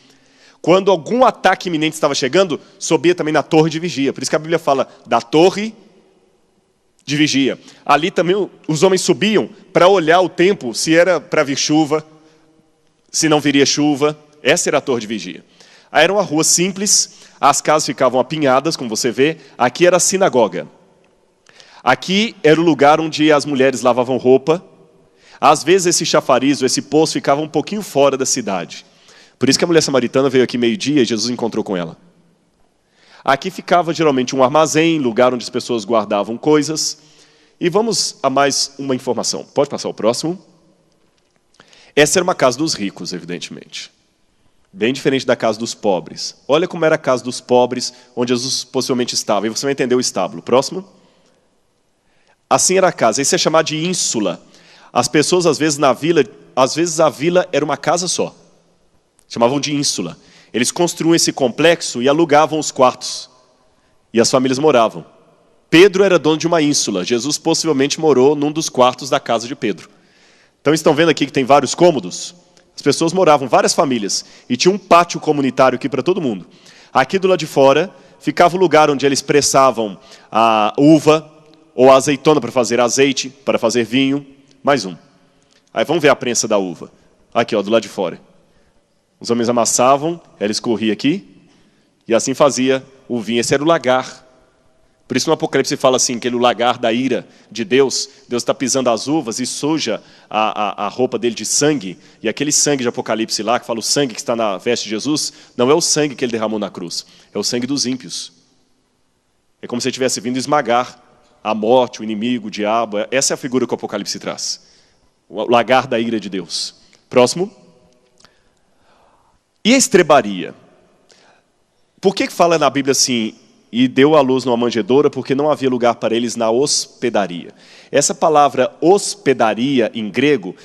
Quando algum ataque iminente estava chegando, subia também na torre de vigia. Por isso que a Bíblia fala da torre de vigia. Ali também os homens subiam para olhar o tempo, se era para vir chuva, se não viria chuva. Essa era a torre de vigia. Aí era uma rua simples, as casas ficavam apinhadas, como você vê. Aqui era a sinagoga. Aqui era o lugar onde as mulheres lavavam roupa. Às vezes esse chafariz, esse poço, ficava um pouquinho fora da cidade. Por isso que a mulher samaritana veio aqui meio-dia e Jesus encontrou com ela. Aqui ficava geralmente um armazém, lugar onde as pessoas guardavam coisas. E vamos a mais uma informação. Pode passar o próximo? Essa era uma casa dos ricos, evidentemente. Bem diferente da casa dos pobres. Olha como era a casa dos pobres, onde Jesus possivelmente estava. E você vai entender o estábulo. Próximo. Assim era a casa. Isso é chamado de ínsula. As pessoas, às vezes, na vila, a vila era uma casa só. Chamavam de ínsula. Eles construíam esse complexo e alugavam os quartos. E as famílias moravam. Pedro era dono de uma ínsula. Jesus possivelmente morou num dos quartos da casa de Pedro. Então estão vendo aqui que tem vários cômodos? As pessoas moravam, várias famílias. E tinha um pátio comunitário aqui para todo mundo. Aqui do lado de fora ficava o lugar onde eles pressavam a uva ou a azeitona para fazer azeite, para fazer vinho. Mais um. Aí vamos ver a prensa da uva. Aqui, ó, do lado de fora. Os homens amassavam, ela escorria aqui, e assim fazia o vinho. Esse era o lagar. Por isso no Apocalipse fala assim, que ele, o lagar da ira de Deus, Deus está pisando as uvas e suja a roupa dele de sangue. E aquele sangue de Apocalipse lá, que fala o sangue que está na veste de Jesus, não é o sangue que ele derramou na cruz, é o sangue dos ímpios. É como se ele tivesse vindo esmagar a morte, o inimigo, o diabo. Essa é a figura que o Apocalipse traz. O lagar da ira de Deus. Próximo. E a estrebaria? Por que fala na Bíblia assim, e deu à luz numa manjedoura, porque não havia lugar para eles na hospedaria? Essa palavra hospedaria, em grego,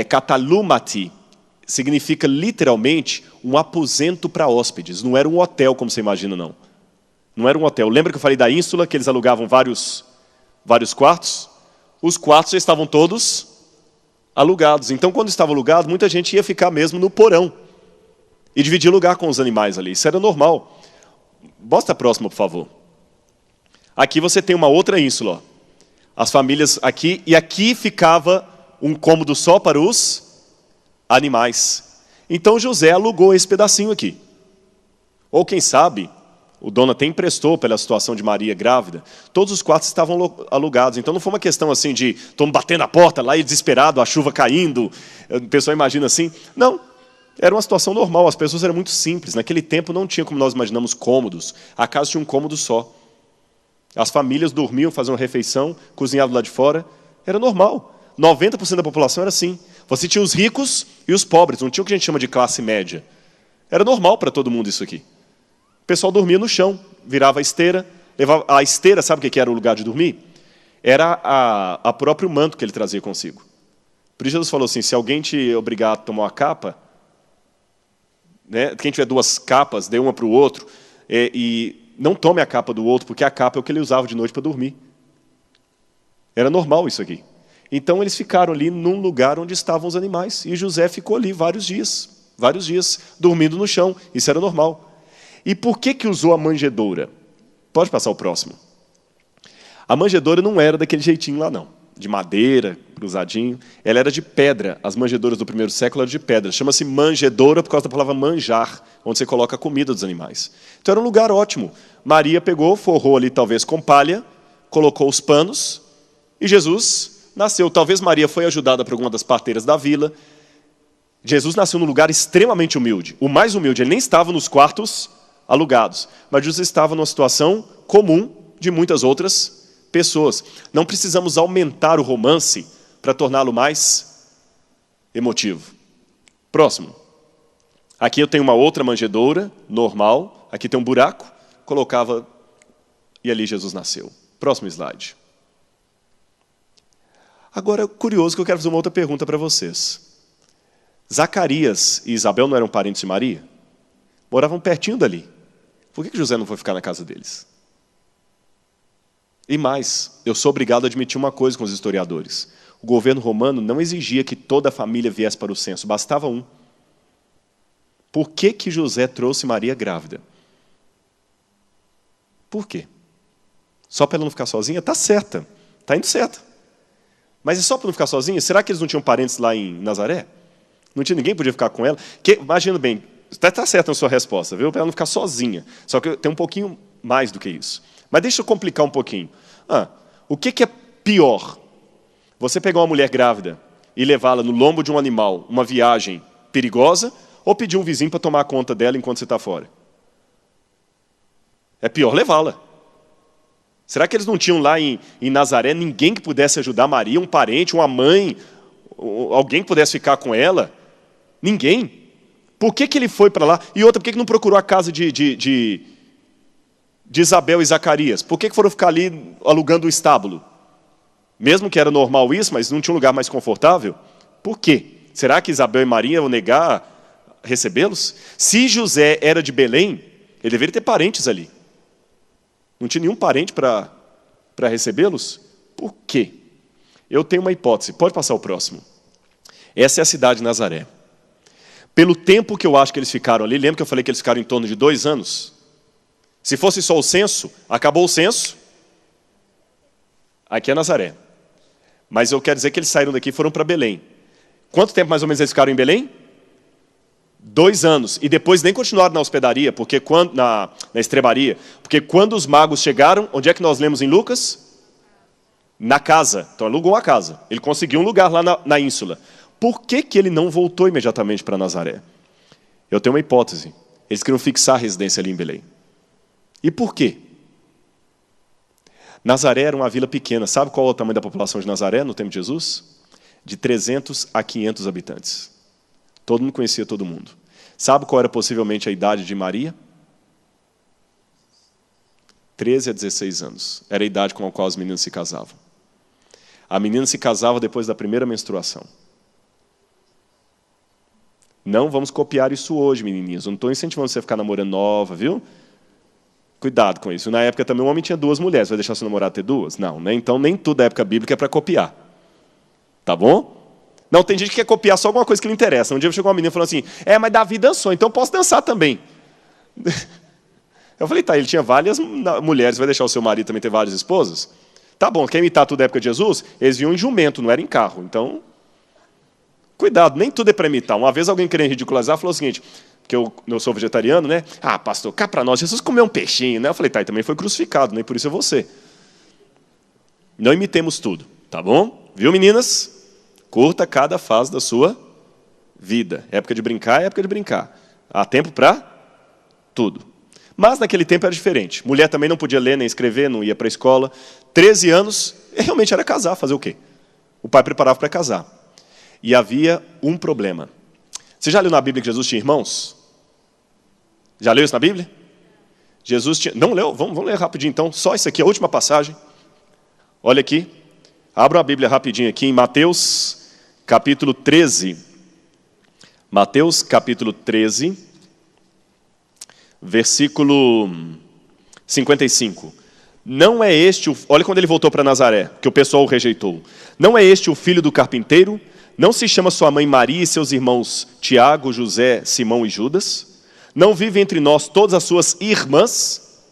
katalumati, significa literalmente um aposento para hóspedes. Não era um hotel, como você imagina, não. Não era um hotel. Lembra que eu falei da ínsula, que eles alugavam vários quartos? Os quartos já estavam todos alugados. Então, quando estava alugado, muita gente ia ficar mesmo no porão e dividir lugar com os animais ali. Isso era normal. Mostra a próxima, por favor. Aqui você tem uma outra ínsula. Ó. As famílias aqui, e aqui ficava um cômodo só para os animais. Então, José alugou esse pedacinho aqui. Ou, quem sabe, o dono até emprestou pela situação de Maria grávida. Todos os quartos estavam alugados. Então não foi uma questão assim de todo mundo batendo na porta lá e desesperado, a chuva caindo. A pessoa imagina assim. Não, era uma situação normal. As pessoas eram muito simples. Naquele tempo não tinha, como nós imaginamos, cômodos. A casa tinha um cômodo só. As famílias dormiam, faziam refeição, cozinhavam lá de fora. Era normal. 90% da população era assim. Você tinha os ricos e os pobres. Não tinha o que a gente chama de classe média. Era normal para todo mundo isso aqui. O pessoal dormia no chão, virava a esteira. A esteira, sabe o que era o lugar de dormir? Era a próprio manto que ele trazia consigo. Por isso Jesus falou assim, se alguém te obrigar a tomar uma capa, né, quem tiver duas capas, dê uma para o outro, e não tome a capa do outro, porque a capa é o que ele usava de noite para dormir. Era normal isso aqui. Então eles ficaram ali num lugar onde estavam os animais, e José ficou ali vários dias, dormindo no chão. Isso era normal. E por que usou a manjedoura? Pode passar o próximo. A manjedoura não era daquele jeitinho lá, não. De madeira, cruzadinho. Ela era de pedra. As manjedouras do primeiro século eram de pedra. Chama-se manjedoura por causa da palavra manjar, onde você coloca a comida dos animais. Então era um lugar ótimo. Maria pegou, forrou ali talvez com palha, colocou os panos, e Jesus nasceu. Talvez Maria foi ajudada por alguma das parteiras da vila. Jesus nasceu num lugar extremamente humilde. O mais humilde, ele nem estava nos quartos alugados. Mas Jesus estava numa situação comum de muitas outras pessoas. Não precisamos aumentar o romance para torná-lo mais emotivo. Próximo. Aqui eu tenho uma outra manjedoura, normal. Aqui tem um buraco. Colocava e ali Jesus nasceu. Próximo slide. Agora, curioso que eu quero fazer uma outra pergunta para vocês. Zacarias e Isabel não eram parentes de Maria? Moravam pertinho dali. Por que José não foi ficar na casa deles? E mais, eu sou obrigado a admitir uma coisa com os historiadores. O governo romano não exigia que toda a família viesse para o censo, bastava um. Por que José trouxe Maria grávida? Por quê? Só para ela não ficar sozinha? Está certa, está indo certa. Mas é só para não ficar sozinha? Será que eles não tinham parentes lá em Nazaré? Não tinha ninguém que podia ficar com ela? Imagina bem, está certa a sua resposta, viu? Para ela não ficar sozinha. Só que tem um pouquinho mais do que isso. Mas deixa eu complicar um pouquinho. O que é pior? Você pegar uma mulher grávida e levá-la no lombo de um animal, uma viagem perigosa, ou pedir um vizinho para tomar conta dela enquanto você está fora? É pior levá-la. Será que eles não tinham lá em Nazaré ninguém que pudesse ajudar Maria, um parente, uma mãe, alguém que pudesse ficar com ela? Ninguém. Por que ele foi para lá? E outra, por que não procurou a casa de Isabel e Zacarias? Por que foram ficar ali alugando o estábulo? Mesmo que era normal isso, mas não tinha um lugar mais confortável? Por quê? Será que Isabel e Maria vão negar recebê-los? Se José era de Belém, ele deveria ter parentes ali. Não tinha nenhum parente para recebê-los? Por quê? Eu tenho uma hipótese. Pode passar o próximo. Essa é a cidade de Nazaré. Pelo tempo que eu acho que eles ficaram ali, lembra que eu falei que eles ficaram em torno de 2 anos? Se fosse só o censo, acabou o censo, aqui é Nazaré. Mas eu quero dizer que eles saíram daqui e foram para Belém. Quanto tempo mais ou menos eles ficaram em Belém? 2 anos. E depois nem continuaram na hospedaria, porque na estrebaria. Porque quando os magos chegaram, onde é que nós lemos em Lucas? Na casa. Então alugou a casa. Ele conseguiu um lugar lá na ínsula. Por que ele não voltou imediatamente para Nazaré? Eu tenho uma hipótese. Eles queriam fixar a residência ali em Belém. E por quê? Nazaré era uma vila pequena. Sabe qual é o tamanho da população de Nazaré no tempo de Jesus? De 300 a 500 habitantes. Todo mundo conhecia todo mundo. Sabe qual era possivelmente a idade de Maria? 13 a 16 anos. Era a idade com a qual os meninos se casavam. A menina se casava depois da primeira menstruação. Não vamos copiar isso hoje, menininhas. Eu não estou incentivando você a ficar namorando nova, viu? Cuidado com isso. Na época também o homem tinha 2 mulheres. Vai deixar seu namorado ter 2? Não, né? Então nem tudo da época bíblica é para copiar. Tá bom? Não, tem gente que quer copiar só alguma coisa que lhe interessa. Um dia chegou uma menina e falou assim, mas Davi dançou, então eu posso dançar também. Eu falei, tá, ele tinha várias mulheres, vai deixar o seu marido também ter várias esposas? Tá bom, quer imitar tudo da época de Jesus? Eles vinham em jumento, não era em carro. Então, cuidado, nem tudo é para imitar. Uma vez alguém querendo ridicularizar, falou o seguinte, que eu sou vegetariano, né? Pastor, cá para nós, Jesus comeu um peixinho, né? Eu falei, tá, e também foi crucificado, nem por isso é você. Não imitemos tudo, tá bom? Viu, meninas? Curta cada fase da sua vida. Época de brincar é época de brincar. Há tempo para tudo. Mas naquele tempo era diferente. Mulher também não podia ler nem escrever, não ia para a escola. 13 anos, realmente era casar, fazer o quê? O pai preparava para casar. E havia um problema. Você já leu na Bíblia que Jesus tinha irmãos? Já leu isso na Bíblia? Jesus tinha... Não leu? Vamos ler rapidinho então. Só isso aqui, a última passagem. Olha aqui. Abra a Bíblia rapidinho aqui em Mateus, capítulo 13. Mateus, capítulo 13, versículo 55. Não é este... Olha quando ele voltou para Nazaré, que o pessoal o rejeitou. Não é este o filho do carpinteiro? Não se chama sua mãe Maria e seus irmãos Tiago, José, Simão e Judas? Não vive entre nós todas as suas irmãs?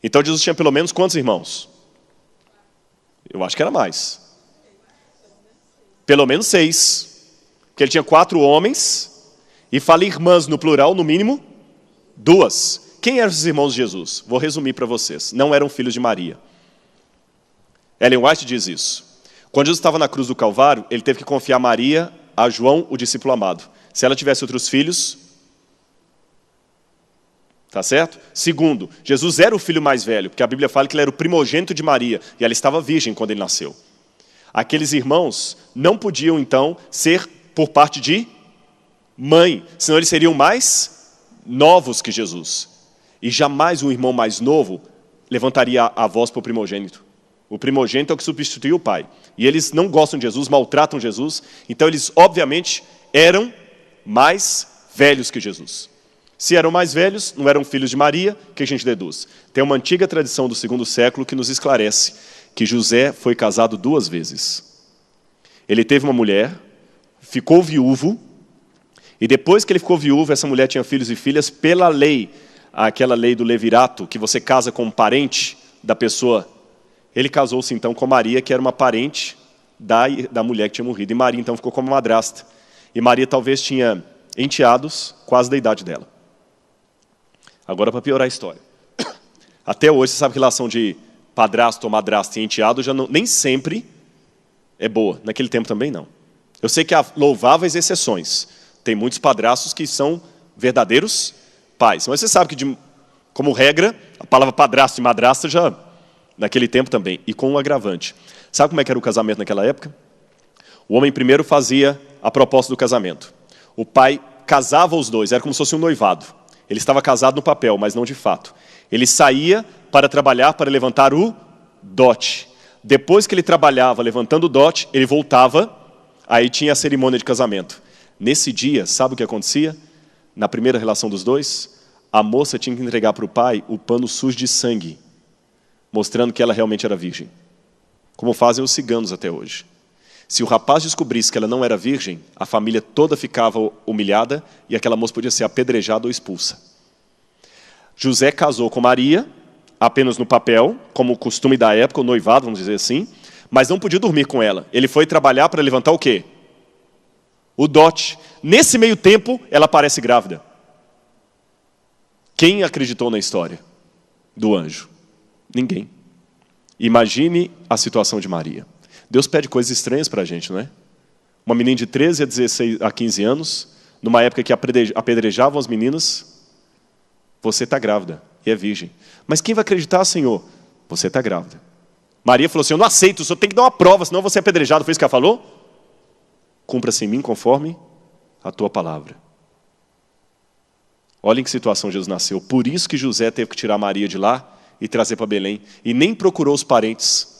Então Jesus tinha pelo menos quantos irmãos? Eu acho que era mais. Pelo menos 6. Porque ele tinha 4 homens, e fala irmãs no plural, no mínimo 2. Quem eram os irmãos de Jesus? Vou resumir para vocês. Não eram filhos de Maria. Ellen White diz isso. Quando Jesus estava na cruz do Calvário, ele teve que confiar Maria a João, o discípulo amado. Se ela tivesse outros filhos, tá certo? Segundo, Jesus era o filho mais velho, porque a Bíblia fala que ele era o primogênito de Maria, e ela estava virgem quando ele nasceu. Aqueles irmãos não podiam, então, ser por parte de mãe, senão eles seriam mais novos que Jesus. E jamais um irmão mais novo levantaria a voz para o primogênito. O primogênito é o que substituiu o pai. E eles não gostam de Jesus, maltratam Jesus, então eles obviamente eram mais velhos que Jesus. Se eram mais velhos, não eram filhos de Maria, o que a gente deduz? Tem uma antiga tradição do 2º século que nos esclarece que José foi casado 2 vezes. Ele teve uma mulher, ficou viúvo, e depois que ele ficou viúvo, essa mulher tinha filhos e filhas, pela lei, aquela lei do levirato, que você casa com um parente da pessoa. Ele casou-se então com Maria, que era uma parente da mulher que tinha morrido. E Maria então ficou como madrasta. E Maria talvez tinha enteados quase da idade dela. Agora, para piorar a história. Até hoje, você sabe que a relação de padrasto ou madrasta e enteado já não, nem sempre é boa. Naquele tempo também não. Eu sei que há louváveis exceções. Tem muitos padrastos que são verdadeiros pais. Mas você sabe que, como regra, a palavra padrasto e madrasta já, naquele tempo também. E com um agravante. Sabe como é que era o casamento naquela época? O homem primeiro fazia a proposta do casamento. O pai casava os dois, era como se fosse um noivado. Ele estava casado no papel, mas não de fato. Ele saía para trabalhar, para levantar o dote. Depois que ele trabalhava levantando o dote, ele voltava, aí tinha a cerimônia de casamento. Nesse dia, sabe o que acontecia? Na primeira relação dos dois, a moça tinha que entregar para o pai o pano sujo de sangue, mostrando que ela realmente era virgem. Como fazem os ciganos até hoje. Se o rapaz descobrisse que ela não era virgem, a família toda ficava humilhada e aquela moça podia ser apedrejada ou expulsa. José casou com Maria, apenas no papel, como o costume da época, o noivado, vamos dizer assim, mas não podia dormir com ela. Ele foi trabalhar para levantar o quê? O dote. Nesse meio tempo, ela aparece grávida. Quem acreditou na história do anjo? Ninguém. Imagine a situação de Maria. Deus pede coisas estranhas para a gente, não é? Uma menina de 13 a 15 anos, numa época que apedrejavam as meninas, você está grávida e é virgem. Mas quem vai acreditar, Senhor? Você está grávida. Maria falou assim, eu não aceito, o Senhor tem que dar uma prova, senão eu vou ser apedrejado. Foi isso que ela falou? Cumpra-se em mim conforme a tua palavra. Olha em que situação Jesus nasceu. Por isso que José teve que tirar Maria de lá e trazer para Belém. E nem procurou os parentes.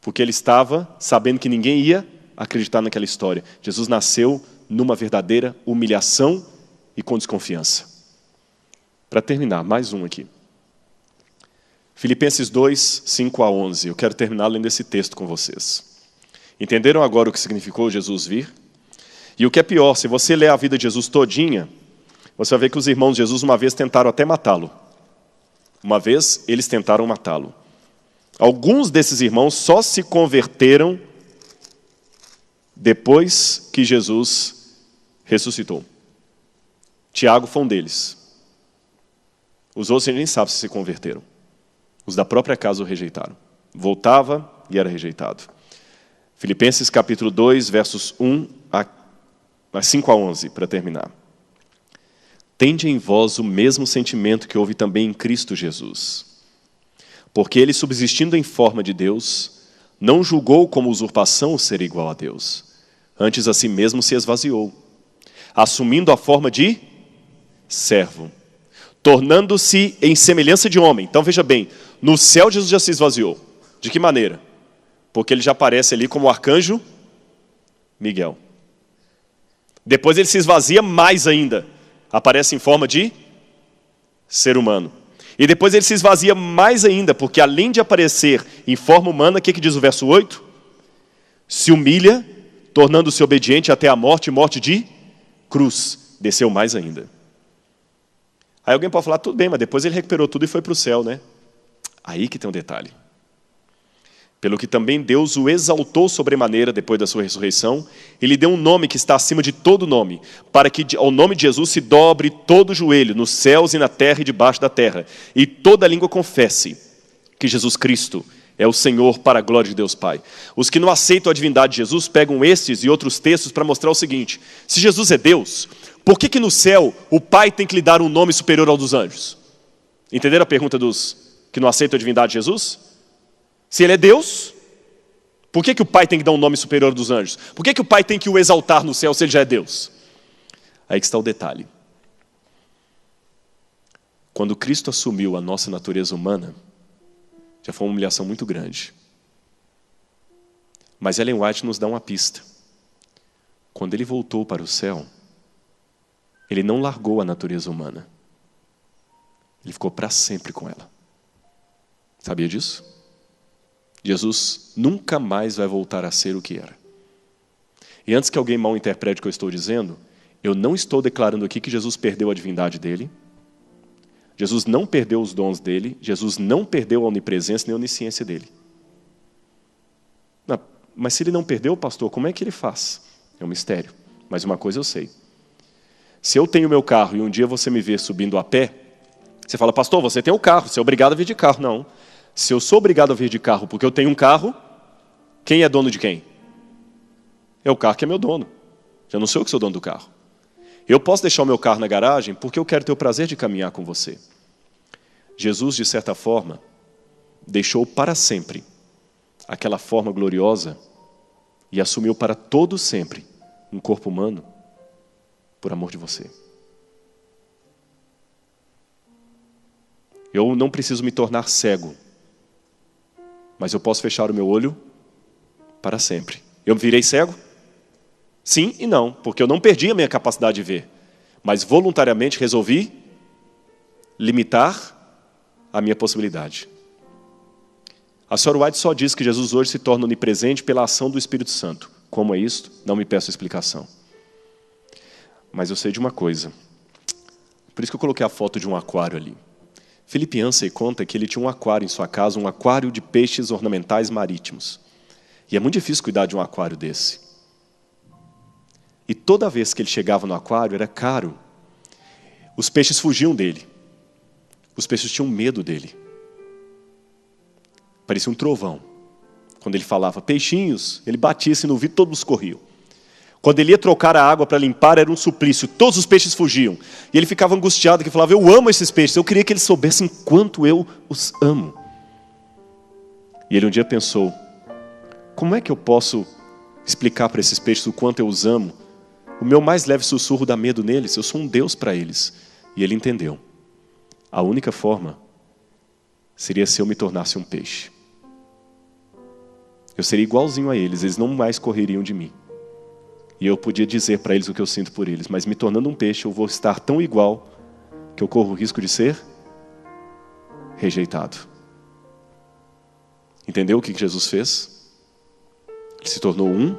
Porque ele estava sabendo que ninguém ia acreditar naquela história. Jesus nasceu numa verdadeira humilhação e com desconfiança. Para terminar, mais um aqui. Filipenses 2, 5 a 11. Eu quero terminar lendo esse texto com vocês. Entenderam agora o que significou Jesus vir? E o que é pior, se você ler a vida de Jesus todinha, você vai ver que os irmãos de Jesus uma vez tentaram até matá-lo. Uma vez eles tentaram matá-lo. Alguns desses irmãos só se converteram depois que Jesus ressuscitou. Tiago foi um deles. Os outros a gente nem sabe se converteram. Os da própria casa o rejeitaram. Voltava e era rejeitado. Filipenses capítulo 2, versos 5 a 11, para terminar. Tende em vós o mesmo sentimento que houve também em Cristo Jesus. Porque ele, subsistindo em forma de Deus, não julgou como usurpação o ser igual a Deus. Antes a si mesmo se esvaziou, assumindo a forma de servo, tornando-se em semelhança de homem. Então veja bem, no céu Jesus já se esvaziou. De que maneira? Porque ele já aparece ali como o arcanjo Miguel. Depois ele se esvazia mais ainda. Aparece em forma de ser humano. E depois ele se esvazia mais ainda, porque além de aparecer em forma humana, o que diz o verso 8? Se humilha, tornando-se obediente até a morte, morte de cruz. Desceu mais ainda. Aí alguém pode falar, tudo bem, mas depois ele recuperou tudo e foi para o céu, né? Aí que tem um detalhe. Pelo que também Deus o exaltou sobremaneira depois da sua ressurreição, e lhe deu um nome que está acima de todo nome, para que ao nome de Jesus se dobre todo o joelho, nos céus e na terra e debaixo da terra, e toda língua confesse que Jesus Cristo é o Senhor para a glória de Deus Pai. Os que não aceitam a divindade de Jesus pegam estes e outros textos para mostrar o seguinte, se Jesus é Deus, por que no céu o Pai tem que lhe dar um nome superior ao dos anjos? Entenderam a pergunta dos que não aceitam a divindade de Jesus? Se ele é Deus, por que o Pai tem que dar um nome superior dos anjos? Por que o Pai tem que o exaltar no céu se ele já é Deus? Aí que está o detalhe. Quando Cristo assumiu a nossa natureza humana, já foi uma humilhação muito grande. Mas Ellen White nos dá uma pista. Quando ele voltou para o céu, ele não largou a natureza humana. Ele ficou para sempre com ela. Sabia disso? Jesus nunca mais vai voltar a ser o que era. E antes que alguém mal interprete o que eu estou dizendo, eu não estou declarando aqui que Jesus perdeu a divindade dele. Jesus não perdeu os dons dele. Jesus não perdeu a onipresença nem a onisciência dele. Não, mas se ele não perdeu, pastor, como é que ele faz? É um mistério. Mas uma coisa eu sei. Se eu tenho meu carro e um dia você me vê subindo a pé, você fala, pastor, você tem o carro, você é obrigado a vir de carro. Não. Se eu sou obrigado a vir de carro porque eu tenho um carro, quem é dono de quem? É o carro que é meu dono. Já não sou eu que sou dono do carro. Eu posso deixar o meu carro na garagem porque eu quero ter o prazer de caminhar com você. Jesus, de certa forma, deixou para sempre aquela forma gloriosa e assumiu para todo sempre um corpo humano por amor de você. Eu não preciso me tornar cego, mas eu posso fechar o meu olho para sempre. Eu virei cego? Sim e não, porque eu não perdi a minha capacidade de ver, mas voluntariamente resolvi limitar a minha possibilidade. A Sr. White só diz que Jesus hoje se torna onipresente pela ação do Espírito Santo. Como é isso? Não me peço explicação. Mas eu sei de uma coisa. Por isso que eu coloquei a foto de um aquário ali. Philip Yancey conta que ele tinha um aquário em sua casa, um aquário de peixes ornamentais marítimos. E é muito difícil cuidar de um aquário desse. E toda vez que ele chegava no aquário, era caro. Os peixes fugiam dele. Os peixes tinham medo dele. Parecia um trovão. Quando ele falava peixinhos, ele batia assim no ouvido, todos corriam. Quando ele ia trocar a água para limpar, era um suplício. Todos os peixes fugiam. E ele ficava angustiado, que falava, eu amo esses peixes. Eu queria que eles soubessem quanto eu os amo. E ele um dia pensou, como é que eu posso explicar para esses peixes o quanto eu os amo? O meu mais leve sussurro dá medo neles. Eu sou um Deus para eles. E ele entendeu. A única forma seria se eu me tornasse um peixe. Eu seria igualzinho a eles. Eles não mais correriam de mim. E eu podia dizer para eles o que eu sinto por eles. Mas me tornando um peixe, eu vou estar tão igual que eu corro o risco de ser rejeitado. Entendeu o que Jesus fez? Ele se tornou um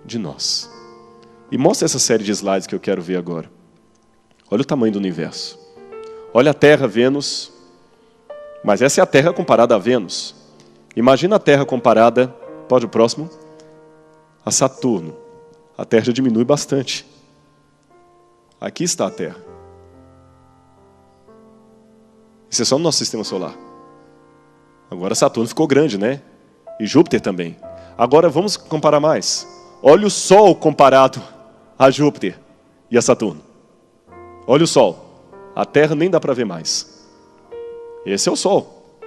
de nós. E mostra essa série de slides que eu quero ver agora. Olha o tamanho do universo. Olha a Terra, Vênus. Mas essa é a Terra comparada a Vênus. Imagina a Terra comparada, pode o próximo, a Saturno. A Terra já diminui bastante. Aqui está a Terra. Isso é só no nosso sistema solar. Agora Saturno ficou grande, né? E Júpiter também. Agora vamos comparar mais. Olha o Sol comparado a Júpiter e a Saturno. Olha o Sol. A Terra nem dá para ver mais. Esse é o Sol.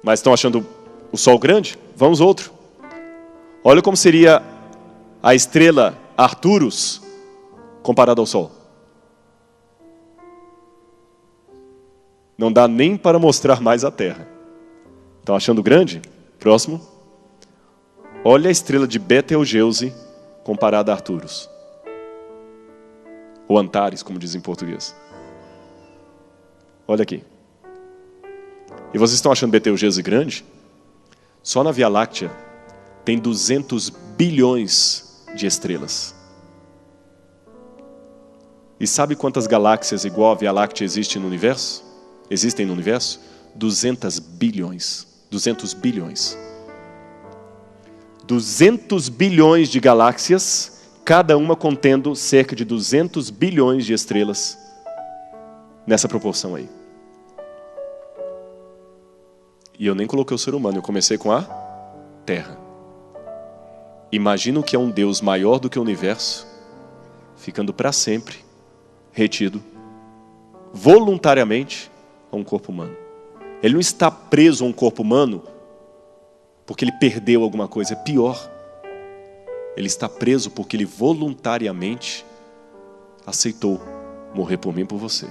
Mas estão achando o Sol grande? Vamos outro. Olha como seria a estrela Arcturus comparada ao Sol. Não dá nem para mostrar mais a Terra. Estão achando grande? Próximo. Olha a estrela de Betelgeuse comparada a Arcturus. Ou Antares, como diz em português. Olha aqui. E vocês estão achando Betelgeuse grande? Só na Via Láctea tem 200 bilhões de estrelas. E sabe quantas galáxias igual a Via Láctea existem no universo? 200 bilhões. 200 bilhões. 200 bilhões de galáxias, cada uma contendo cerca de 200 bilhões de estrelas. Nessa proporção aí. E eu nem coloquei o ser humano, eu comecei com a Terra. Imagina o que é um Deus maior do que o universo, ficando para sempre, retido, voluntariamente, a um corpo humano. Ele não está preso a um corpo humano porque ele perdeu alguma coisa, é pior. Ele está preso porque ele voluntariamente aceitou morrer por mim e por você.